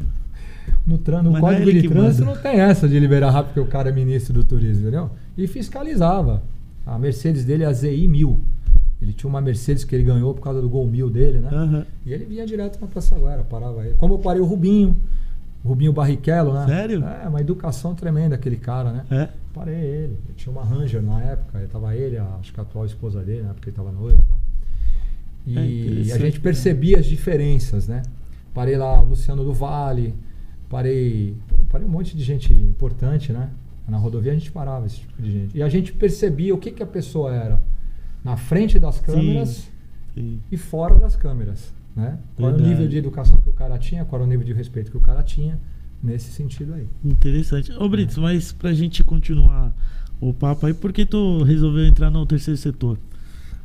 [SPEAKER 2] no Código de Trânsito não tem essa de liberar rápido porque o cara é ministro do turismo, entendeu? E fiscalizava. A Mercedes dele é a ZI 1000. Ele tinha uma Mercedes que ele ganhou por causa do Gol 1000 dele, né? E ele vinha direto na Praça Guara, parava ele. Como eu parei o Rubinho Barrichello, né?
[SPEAKER 1] Sério?
[SPEAKER 2] É, uma educação tremenda aquele cara, né?
[SPEAKER 1] É?
[SPEAKER 2] Parei ele. Eu tinha uma Ranger na época, tava ele, acho que a atual esposa dele, né? Porque ele tava noivo e tal. E a gente percebia as diferenças, né? Parei lá o Luciano do Vale, parei um monte de gente importante, né? Na rodovia a gente parava esse tipo de gente. E a gente percebia o que a pessoa era na frente das câmeras e fora das câmeras, né? Qual era o nível de educação que o cara tinha, qual era o nível de respeito que o cara tinha, nesse sentido aí.
[SPEAKER 1] Interessante. Ô Brits, mas pra gente continuar o papo aí, por que tu resolveu entrar no terceiro setor?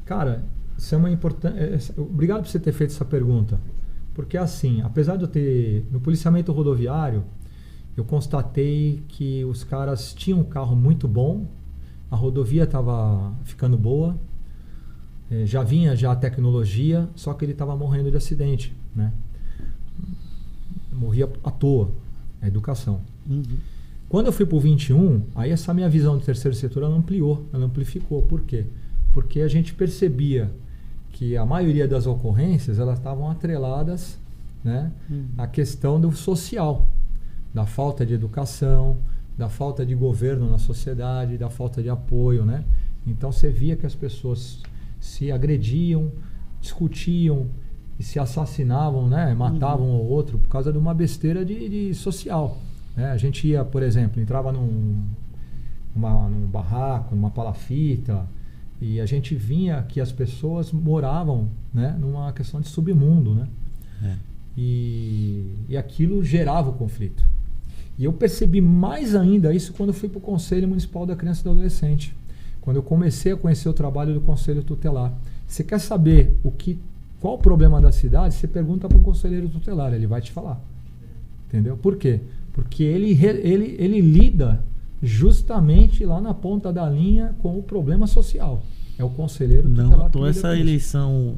[SPEAKER 2] Cara, isso é uma importante... Obrigado por você ter feito essa pergunta. Porque assim, apesar de eu ter... No policiamento rodoviário, eu constatei que os caras tinham um carro muito bom, a rodovia estava ficando boa, já vinha a tecnologia, só que ele estava morrendo de acidente, né? Morria à toa, a educação. Quando eu fui para o 21, aí essa minha visão do terceiro setor ela amplificou. Por quê? Porque a gente percebia que a maioria das ocorrências elas estavam atreladas, né, à questão do social, da falta de educação, da falta de governo na sociedade, da falta de apoio, né? Então você via que as pessoas se agrediam, discutiam e se assassinavam, né? Matavam um ao outro por causa de uma besteira de social, né? A gente ia, por exemplo, entrava num barraco, numa palafita, e a gente vinha que as pessoas moravam, né, numa questão de submundo, né? E aquilo gerava o conflito. E eu percebi mais ainda isso quando eu fui para o Conselho Municipal da Criança e do Adolescente. Quando eu comecei a conhecer o trabalho do Conselho Tutelar. Você quer saber qual o problema da cidade? Você pergunta para um conselheiro tutelar, ele vai te falar. Entendeu? Por quê? Porque ele lida justamente lá na ponta da linha com o problema social. É o conselheiro tutelar.
[SPEAKER 1] Não, então essa eleição,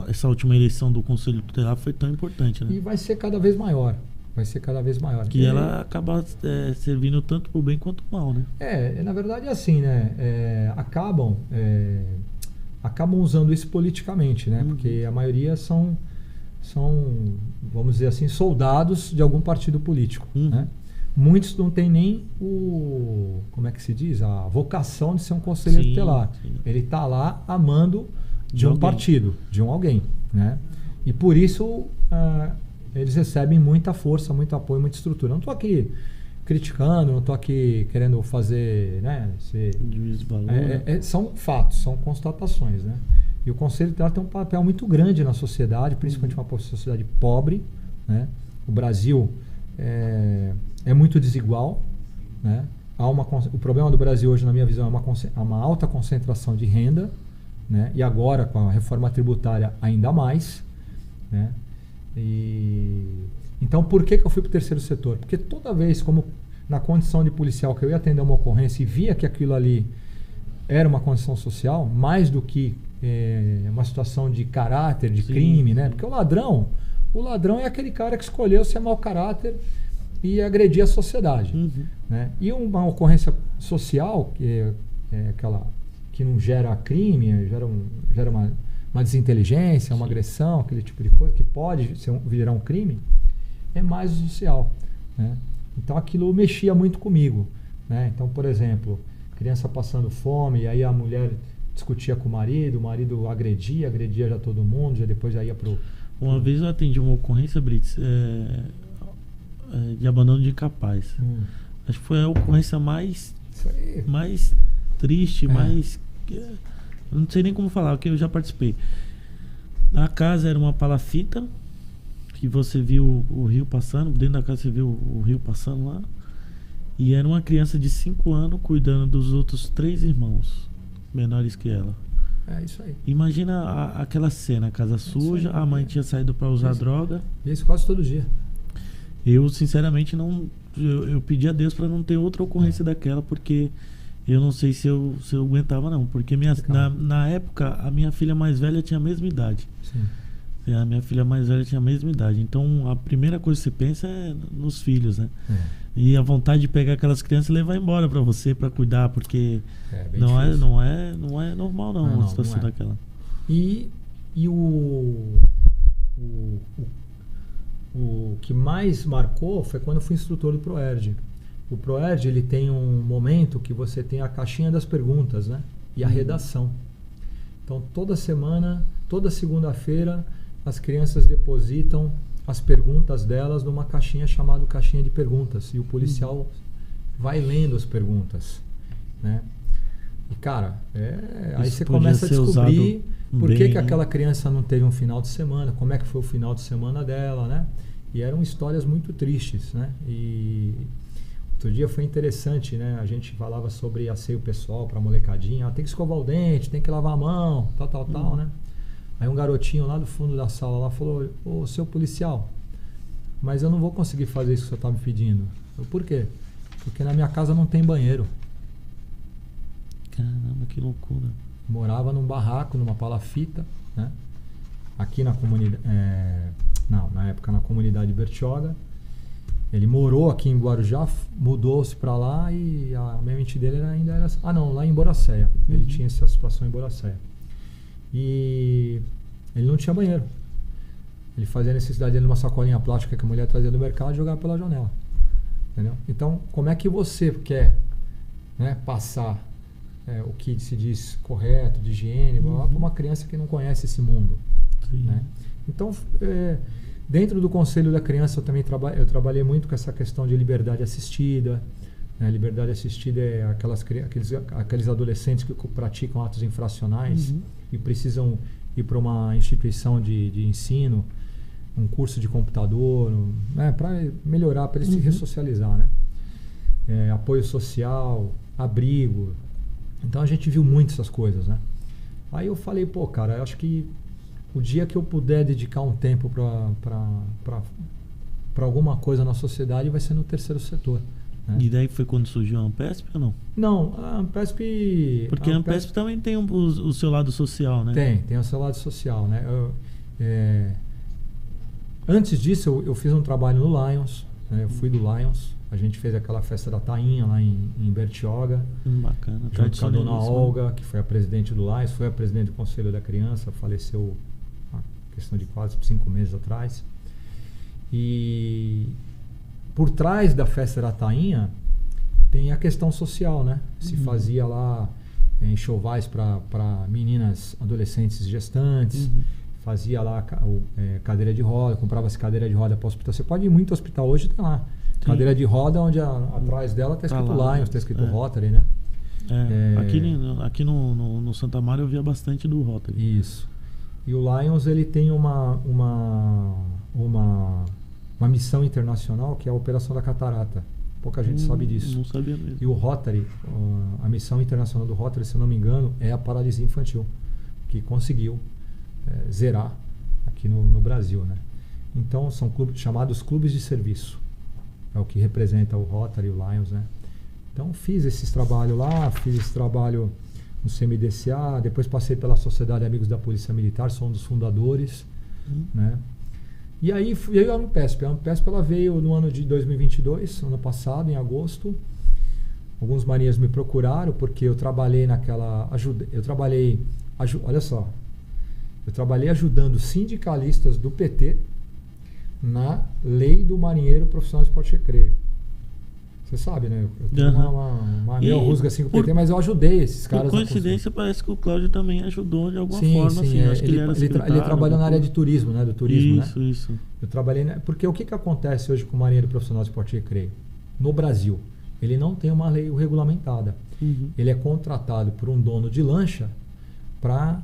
[SPEAKER 1] essa última eleição do Conselho Tutelar foi tão importante, né?
[SPEAKER 2] E vai ser cada vez maior. Vai ser cada vez maior.
[SPEAKER 1] Que ela acaba servindo tanto para o bem quanto para o mal, né?
[SPEAKER 2] Na verdade é assim, né? Acabam usando isso politicamente, né? Porque a maioria são, vamos dizer assim, soldados de algum partido político, né? Muitos não têm nem como é que se diz? A vocação de ser um conselheiro tutelar. Ele está lá amando de um partido, de alguém, né? E por isso eles recebem muita força, muito apoio, muita estrutura. Não estou aqui criticando, não estou aqui querendo fazer, né?
[SPEAKER 1] Juízo de valor, né?
[SPEAKER 2] São fatos, são constatações, né? E o Conselho Tutelar tem um papel muito grande na sociedade, principalmente uma sociedade pobre, né? O Brasil é muito desigual, né? O problema do Brasil hoje, na minha visão, é uma alta concentração de renda, né? E agora, com a reforma tributária, ainda mais, né? Então, por que eu fui para o terceiro setor? Porque toda vez, como na condição de policial, que eu ia atender uma ocorrência e via que aquilo ali era uma condição social, mais do que uma situação de caráter, de crime, né? Porque o ladrão é aquele cara que escolheu ser mau caráter e agredir a sociedade, né? E uma ocorrência social, que é aquela que não gera crime, gera uma desinteligência, uma agressão, aquele tipo de coisa que pode virar um crime, é mais social, né? Então aquilo mexia muito comigo, né? Então, por exemplo, criança passando fome, e aí a mulher discutia com o marido agredia já todo mundo, já depois já ia pro...
[SPEAKER 1] Uma vez eu atendi uma ocorrência, Brits, de abandono de incapaz. Acho que foi a ocorrência mais triste, mais... Eu não sei nem como falar, porque eu já participei. A casa era uma palafita, que você viu o rio passando, dentro da casa você viu o rio passando lá, e era uma criança de 5 anos cuidando dos outros 3 irmãos menores que ela.
[SPEAKER 2] É isso aí.
[SPEAKER 1] Imagina aquela cena, a casa suja, a mãe tinha saído para usar droga.
[SPEAKER 2] Isso quase todo dia.
[SPEAKER 1] Eu sinceramente não, eu pedi a Deus para não ter outra ocorrência daquela, porque eu não sei se eu aguentava não, porque na época a minha filha mais velha tinha a mesma idade.
[SPEAKER 2] Sim.
[SPEAKER 1] A minha filha mais velha tinha a mesma idade. Então a primeira coisa que você pensa é nos filhos, né? E a vontade de pegar aquelas crianças e levar embora para você, para cuidar, porque não é normal não, uma situação daquela.
[SPEAKER 2] E o que mais marcou foi quando eu fui instrutor do ProERD. O ProERD, ele tem um momento que você tem a caixinha das perguntas, né? E a redação. Então, toda semana, toda segunda-feira, as crianças depositam as perguntas delas numa caixinha chamada caixinha de perguntas. E o policial vai lendo as perguntas, né? E, cara, aí você começa a descobrir por que aquela criança não teve um final de semana, como é que foi o final de semana dela, né? E eram histórias muito tristes, né? E outro dia foi interessante, né? A gente falava sobre asseio pessoal para molecadinha. Tem que escovar o dente, tem que lavar a mão, tal, né? Aí um garotinho lá do fundo da sala lá falou: ô, seu policial, mas eu não vou conseguir fazer isso que o senhor está me pedindo. Eu, por quê? Porque na minha casa não tem banheiro.
[SPEAKER 1] Caramba, que loucura.
[SPEAKER 2] Morava num barraco, numa palafita, né? Aqui na comunidade... na época na comunidade de Bertioga. Ele morou aqui em Guarujá, mudou-se para lá e a mente dele ainda era... lá em Boracéia. Ele tinha essa situação em Boracéia. E ele não tinha banheiro. Ele fazia a necessidade de uma sacolinha plástica que a mulher trazia do mercado e jogava pela janela. Entendeu? Então, como é que você quer, né, passar o que se diz correto, de higiene, para uma criança que não conhece esse mundo? Né? Então, dentro do Conselho da Criança, eu também trabalhei muito com essa questão de liberdade assistida. Né? Liberdade assistida é aqueles adolescentes que praticam atos infracionais e precisam ir para uma instituição de ensino, um curso de computador, né? Para melhorar, para eles se ressocializar. Né? Apoio social, abrigo. Então a gente viu muito essas coisas. Né? Aí eu falei, pô, cara, eu acho que o dia que eu puder dedicar um tempo para alguma coisa na sociedade vai ser no terceiro setor. Né?
[SPEAKER 1] E daí foi quando surgiu a Ampesp ou não?
[SPEAKER 2] Não, a Ampesp...
[SPEAKER 1] Porque a Ampesp também tem o seu lado social, né?
[SPEAKER 2] Tem o seu lado social, né? Antes disso, eu fiz um trabalho no Lions, né? Eu fui do Lions. A gente fez aquela festa da tainha lá em Bertioga.
[SPEAKER 1] Bacana.
[SPEAKER 2] Junto com a dona Olga, que foi a presidente do Lions, foi a presidente do Conselho da Criança, faleceu uma questão de quase 5 meses atrás. E por trás da festa da tainha tem a questão social, né? Se fazia lá enxovais para meninas adolescentes gestantes, fazia lá cadeira de roda, comprava-se cadeira de roda para o hospital. Você pode ir muito ao hospital hoje, tem lá. Sim. Cadeira de roda, onde atrás dela está escrito Lions, está escrito Rotary, né?
[SPEAKER 1] Aqui no Santa Maria eu via bastante do Rotary.
[SPEAKER 2] Isso. E o Lions, ele tem uma missão internacional, que é a Operação da Catarata. Pouca gente sabe disso.
[SPEAKER 1] Não sabia mesmo.
[SPEAKER 2] E o Rotary, a missão internacional do Rotary, se eu não me engano, é a paralisia infantil, que conseguiu zerar aqui no Brasil, né? Então, são clubes chamados clubes de serviço. É o que representa o Rotary e o Lions, né? Então, fiz esse trabalho lá, fiz esse trabalho no CMDCA, depois passei pela Sociedade Amigos da Polícia Militar, sou um dos fundadores, né? E aí veio a Ampesp. A Ampesp, ela veio no ano de 2022, ano passado, em agosto. Alguns marinheiros me procuraram, porque eu trabalhei olha só, eu trabalhei ajudando sindicalistas do PT na lei do marinheiro profissional de esporte e recreio. Você sabe, né? Eu tenho uma meia rusga assim com o PT, mas eu ajudei esses caras.
[SPEAKER 1] Por coincidência, parece que o Cláudio também ajudou de alguma forma.
[SPEAKER 2] Sim,
[SPEAKER 1] assim, acho que
[SPEAKER 2] ele trabalhou na área de turismo, né? Do turismo,
[SPEAKER 1] isso,
[SPEAKER 2] né?
[SPEAKER 1] Isso.
[SPEAKER 2] Eu trabalhei... Porque o que acontece hoje com o marinheiro profissional de esporte e recreio? No Brasil, ele não tem uma lei regulamentada. Ele é contratado por um dono de lancha para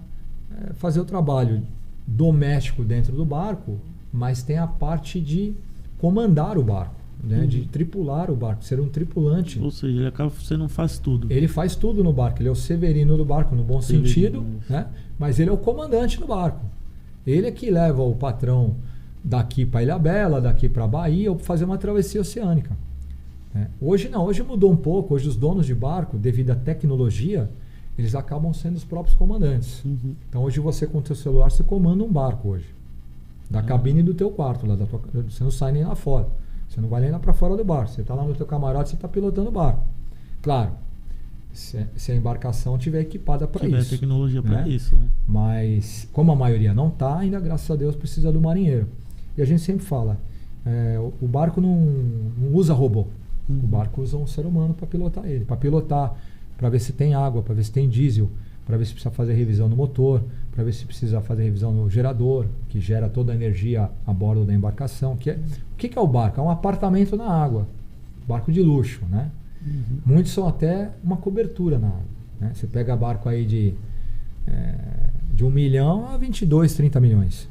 [SPEAKER 2] fazer o trabalho doméstico dentro do barco, mas tem a parte de comandar o barco. Né, de tripular o barco, ser um tripulante.
[SPEAKER 1] Ou seja, ele acaba, você não faz tudo.
[SPEAKER 2] Ele faz tudo no barco, ele é o Severino do barco, no bom sentido, né? Mas ele é o comandante do barco. Ele é que leva o patrão daqui para Ilhabela, daqui para Bahia, ou fazer uma travessia oceânica. Né? Hoje não, hoje mudou um pouco. Hoje os donos de barco, devido à tecnologia, eles acabam sendo os próprios comandantes. Então hoje você com o teu celular, você comanda um barco hoje. Da cabine do teu quarto, lá você não sai nem lá fora. Você não vai nem lá para fora do barco. Você está lá no teu camarote, você está pilotando o barco. Claro, se a embarcação tiver equipada para isso.
[SPEAKER 1] Tiver tecnologia
[SPEAKER 2] né?
[SPEAKER 1] para isso. Né?
[SPEAKER 2] Mas, como a maioria não está, ainda, graças a Deus, precisa do marinheiro. E a gente sempre fala, o barco não usa robô. O barco usa um ser humano para pilotar ele. Para pilotar, para ver se tem água, para ver se tem diesel, para ver se precisa fazer revisão no motor, para ver se precisa fazer revisão no gerador, que gera toda a energia a bordo da embarcação. O que é o barco? É um apartamento na água. Barco de luxo, né? Muitos são até uma cobertura na água. Né? Você pega barco aí de 1 milhão a 22, 30 milhões.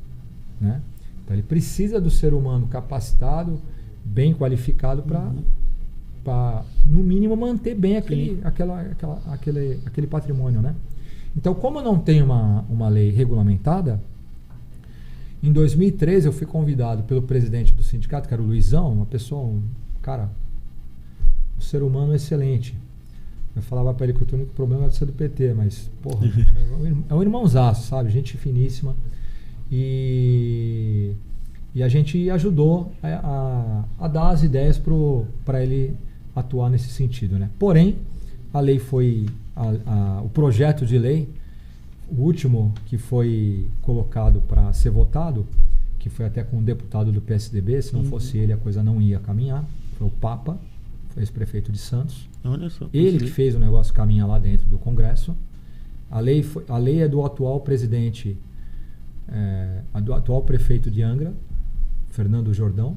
[SPEAKER 2] Né? Então ele precisa do ser humano capacitado, bem qualificado para, no mínimo, manter bem aquele patrimônio, né? Então, como não tem uma lei regulamentada, em 2013 eu fui convidado pelo presidente do sindicato, que era o Luizão, um ser humano excelente. Eu falava para ele que o único problema era ser do PT, mas, porra, é um irmãozaço, sabe? Gente finíssima. E a gente ajudou a dar as ideias para ele atuar nesse sentido, né? Porém, a lei foi... o projeto de lei, o último que foi colocado para ser votado, que foi até com um deputado do PSDB, se não fosse ele a coisa não ia caminhar, foi o Papa, foi ex-prefeito de Santos.
[SPEAKER 1] Olha só,
[SPEAKER 2] ele que fez o negócio caminhar lá dentro do Congresso. A lei é do atual presidente, do atual prefeito de Angra, Fernando Jordão,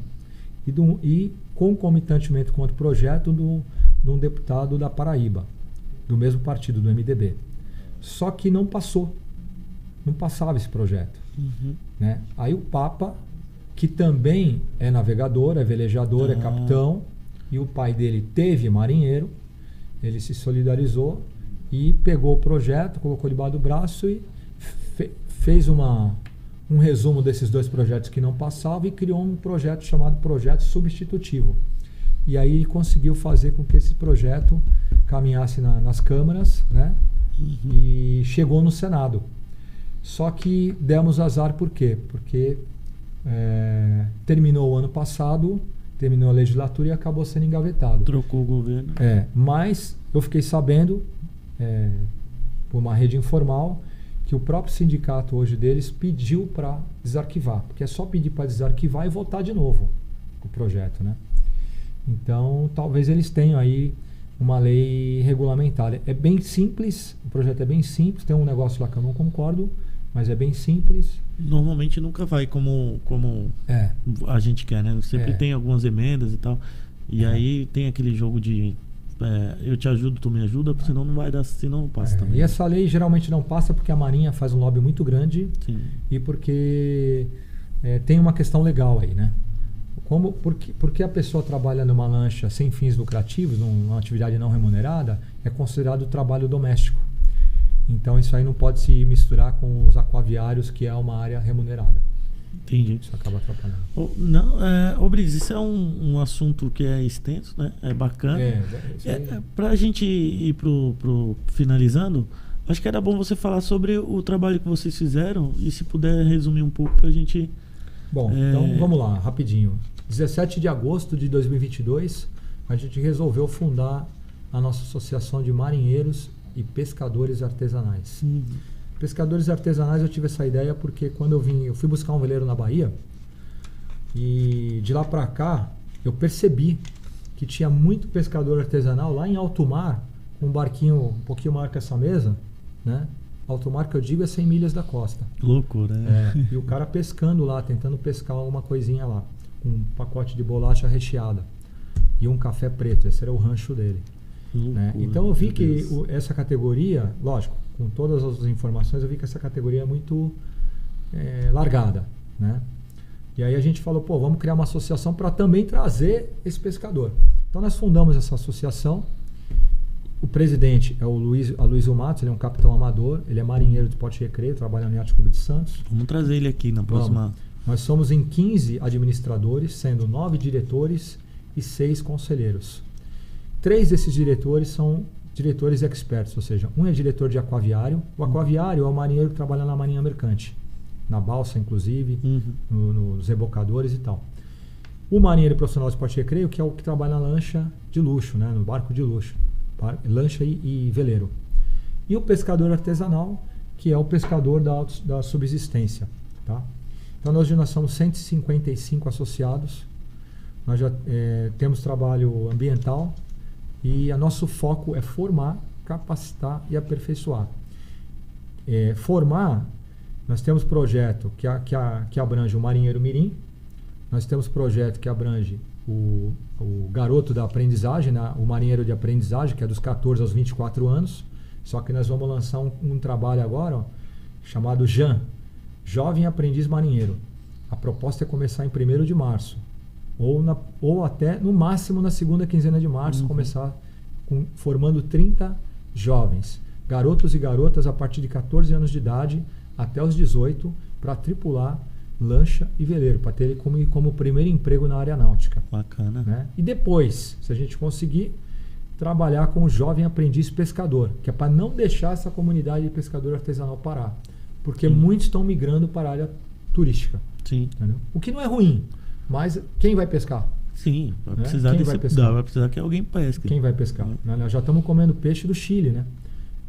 [SPEAKER 2] e concomitantemente com outro projeto de um deputado da Paraíba, do mesmo partido, do MDB. Só que não passou. Não passava esse projeto. Né? Aí o Papa, que também é navegador, é velejador, é capitão, e o pai dele teve marinheiro, ele se solidarizou e pegou o projeto, colocou debaixo do braço e fez um resumo desses dois projetos que não passavam e criou um projeto chamado Projeto Substitutivo. E aí ele conseguiu fazer com que esse projeto caminhasse nas câmaras, né? E chegou no Senado. Só que demos azar, por quê? Porque terminou o ano passado, terminou a legislatura e acabou sendo engavetado.
[SPEAKER 1] Trocou o governo.
[SPEAKER 2] Mas eu fiquei sabendo, por uma rede informal, que o próprio sindicato hoje deles pediu para desarquivar. Porque é só pedir para desarquivar e votar de novo o projeto, né? Então, talvez eles tenham aí uma lei regulamentada. É bem simples, o projeto é bem simples, tem um negócio lá que eu não concordo, mas é bem simples.
[SPEAKER 1] Normalmente nunca vai como a gente quer, né? Sempre tem algumas emendas e tal. E aí tem aquele jogo de eu te ajudo, tu me ajuda, senão não vai dar, senão não passa também.
[SPEAKER 2] E essa lei geralmente não passa porque a Marinha faz um lobby muito grande.
[SPEAKER 1] Sim.
[SPEAKER 2] E porque tem uma questão legal aí, né? Porque a pessoa trabalha numa lancha sem fins lucrativos, numa atividade não remunerada, é considerado trabalho doméstico. Então isso aí não pode se misturar com os aquaviários, que é uma área remunerada.
[SPEAKER 1] Entendi.
[SPEAKER 2] Isso acaba atrapalhando.
[SPEAKER 1] Briz, isso é um assunto que é extenso, né? É bacana. Pra gente ir pro finalizando, acho que era bom você falar sobre o trabalho que vocês fizeram e se puder resumir um pouco pra gente...
[SPEAKER 2] Bom, então vamos lá, rapidinho. 17 de agosto de 2022, a gente resolveu fundar a nossa Associação de Marinheiros e Pescadores Artesanais. Pescadores artesanais, eu tive essa ideia porque quando eu fui buscar um veleiro na Bahia, e de lá para cá eu percebi que tinha muito pescador artesanal lá em alto mar, com um barquinho um pouquinho maior que essa mesa, né? Alto mar que eu digo é 100 milhas da costa.
[SPEAKER 1] Loucura, né?
[SPEAKER 2] E o cara pescando lá, tentando pescar alguma coisinha lá. Um pacote de bolacha recheada. E um café preto. Esse era o rancho dele. Né? Então eu vi que essa categoria, lógico, com todas as informações, eu vi que essa categoria é muito largada, né? E aí a gente falou, pô, vamos criar uma associação para também trazer esse pescador. Então nós fundamos essa associação. O presidente é o Aloysio Matos, ele é um capitão amador, ele é marinheiro de Esporte e Recreio, trabalha no Yacht Clube de Santos.
[SPEAKER 1] Vamos trazer ele aqui na próxima.
[SPEAKER 2] Nós somos em 15 administradores, sendo 9 diretores e 6 conselheiros. 3 desses diretores são diretores experts, ou seja, um é diretor de aquaviário. O aquaviário é o marinheiro que trabalha na marinha mercante, na balsa inclusive, nos rebocadores e tal. O marinheiro profissional de Esporte e Recreio, que é o que trabalha na lancha de luxo, né, no barco de luxo, lancha e veleiro. E o pescador artesanal, que é o pescador da subsistência. Tá? Então hoje nós somos 155 associados, nós já temos trabalho ambiental e o nosso foco é formar, capacitar e aperfeiçoar. Formar, nós temos projeto que abrange o marinheiro mirim, nós temos projeto que abrange o garoto da aprendizagem, né? O marinheiro de aprendizagem, que é dos 14 aos 24 anos. Só que nós vamos lançar um trabalho agora, ó, chamado JAM, Jovem Aprendiz Marinheiro. A proposta é começar em 1º de março, ou até, no máximo, na segunda quinzena de março, começar formando 30 jovens, garotos e garotas a partir de 14 anos de idade até os 18, para tripular lancha e veleiro, para ter ele como primeiro emprego na área náutica.
[SPEAKER 1] Bacana.
[SPEAKER 2] Né? E depois, se a gente conseguir, trabalhar com o jovem aprendiz pescador, que é para não deixar essa comunidade de pescador artesanal parar. Porque muitos estão migrando para a área turística.
[SPEAKER 1] Sim.
[SPEAKER 2] Entendeu? O que não é ruim, mas quem vai pescar?
[SPEAKER 1] Sim, vai
[SPEAKER 2] Né?
[SPEAKER 1] precisar
[SPEAKER 2] Quem vai pescar?
[SPEAKER 1] vai precisar que alguém pesque.
[SPEAKER 2] Quem vai pescar? Nós já estamos comendo peixe do Chile, né?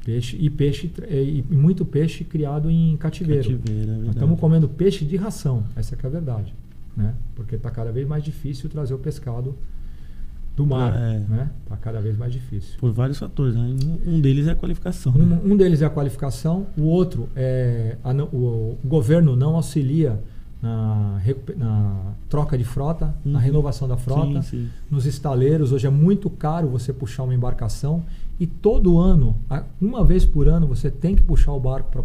[SPEAKER 2] E muito peixe criado em cativeiro. Nós estamos comendo peixe de ração, essa que é a verdade, né? Porque está cada vez mais difícil trazer o pescado do mar, né? Está cada vez mais difícil.
[SPEAKER 1] Por vários fatores, né? Um deles é a qualificação.
[SPEAKER 2] Um deles é a qualificação, o outro é o governo não auxilia na troca de frota, na renovação da frota, nos estaleiros. Hoje é muito caro você puxar uma embarcação. E todo ano, uma vez por ano, você tem que puxar o barco para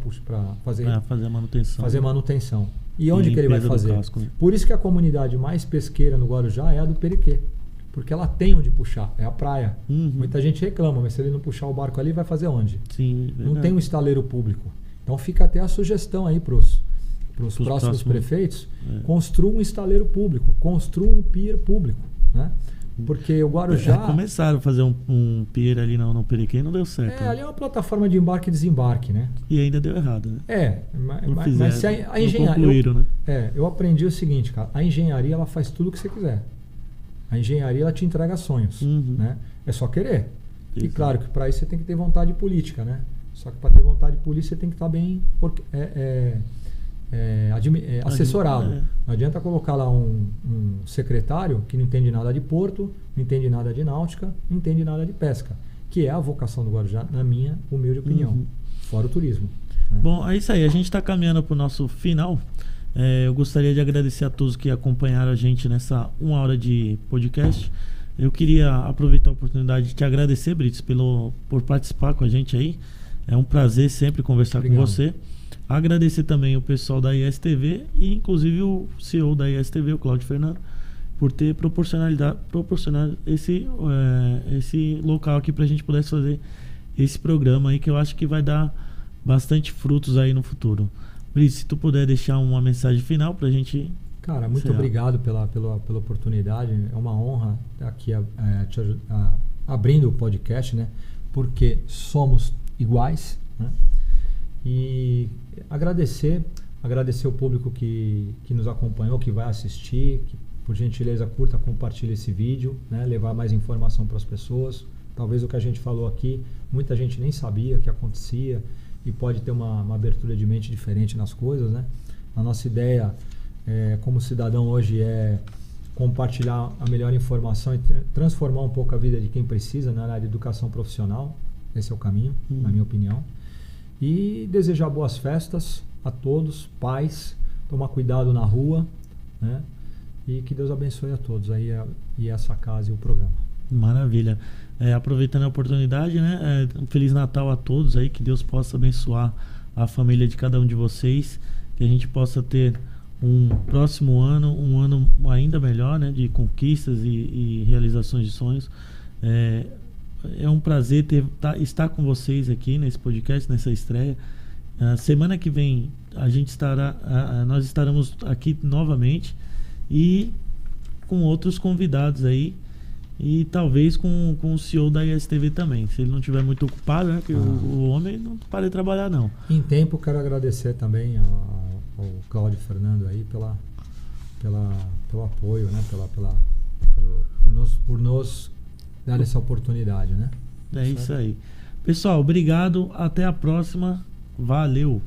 [SPEAKER 2] fazer
[SPEAKER 1] a manutenção.
[SPEAKER 2] Fazer manutenção. E onde que ele vai fazer?
[SPEAKER 1] Casco, né?
[SPEAKER 2] Por isso que a comunidade mais pesqueira no Guarujá é a do Periquê. Porque ela tem onde puxar, é a praia. Muita gente reclama, mas se ele não puxar o barco ali, vai fazer onde?
[SPEAKER 1] Sim,
[SPEAKER 2] não tem um estaleiro público. Então fica até a sugestão aí para os próximos prefeitos, construam um estaleiro público, construam um pier público, né? Porque o Guarujá...
[SPEAKER 1] começaram a fazer um pier ali no Periquê e não deu certo.
[SPEAKER 2] Ali é uma plataforma de embarque e desembarque, né?
[SPEAKER 1] E ainda deu errado, né?
[SPEAKER 2] Mas se a engenharia...
[SPEAKER 1] Né?
[SPEAKER 2] Eu aprendi o seguinte, cara. A engenharia, ela faz tudo o que você quiser. A engenharia, ela te entrega sonhos, né? É só querer. Isso. E claro que para isso você tem que ter vontade política, né? Só que para ter vontade política, você tem que estar bem assessorado. Não adianta colocar lá um secretário que não entende nada de porto, não entende nada de náutica, não entende nada de pesca, que é a vocação do Guarujá, na minha humilde opinião, fora o turismo. Né?
[SPEAKER 1] Bom, é isso aí. A gente está caminhando para o nosso final. Eu gostaria de agradecer a todos que acompanharam a gente nessa 1 hora de podcast. Eu queria aproveitar a oportunidade de te agradecer, Brits, por participar com a gente aí. É um prazer sempre conversar com você. Agradecer também o pessoal da ISTV e inclusive o CEO da ISTV, o Cláudio Fernando, por ter proporcionado esse local aqui para a gente pudesse fazer esse programa aí, que eu acho que vai dar bastante frutos aí no futuro. Brits, se tu puder deixar uma mensagem final para a gente...
[SPEAKER 2] Cara, muito obrigado pela oportunidade. É uma honra estar aqui abrindo o podcast, né? Porque somos iguais, né? E agradecer o público que nos acompanhou, que vai assistir, que por gentileza curta, compartilhe esse vídeo, né? Levar mais informação para as pessoas. Talvez o que a gente falou aqui, muita gente nem sabia que acontecia e pode ter uma abertura de mente diferente nas coisas, né? A nossa ideia como cidadão hoje é compartilhar a melhor informação e transformar um pouco a vida de quem precisa na área de educação profissional. Esse é o caminho, na minha opinião. E desejar boas festas a todos, paz, tomar cuidado na rua, né? E que Deus abençoe a todos aí e essa casa e o programa.
[SPEAKER 1] Maravilha. Aproveitando a oportunidade, né? Um Feliz Natal a todos aí, que Deus possa abençoar a família de cada um de vocês, que a gente possa ter um próximo ano, um ano ainda melhor, né? De conquistas e realizações de sonhos. É um prazer estar com vocês aqui nesse podcast, nessa estreia. Semana que vem nós estaremos aqui novamente e com outros convidados aí, e talvez com o CEO da ISTV também, se ele não estiver muito ocupado, né? Porque o homem não para de trabalhar, não.
[SPEAKER 2] Em tempo, quero agradecer também ao Cláudio Fernando aí pelo apoio, né? Por nos dar essa oportunidade, né?
[SPEAKER 1] É isso aí. Pessoal, obrigado. Até a próxima. Valeu.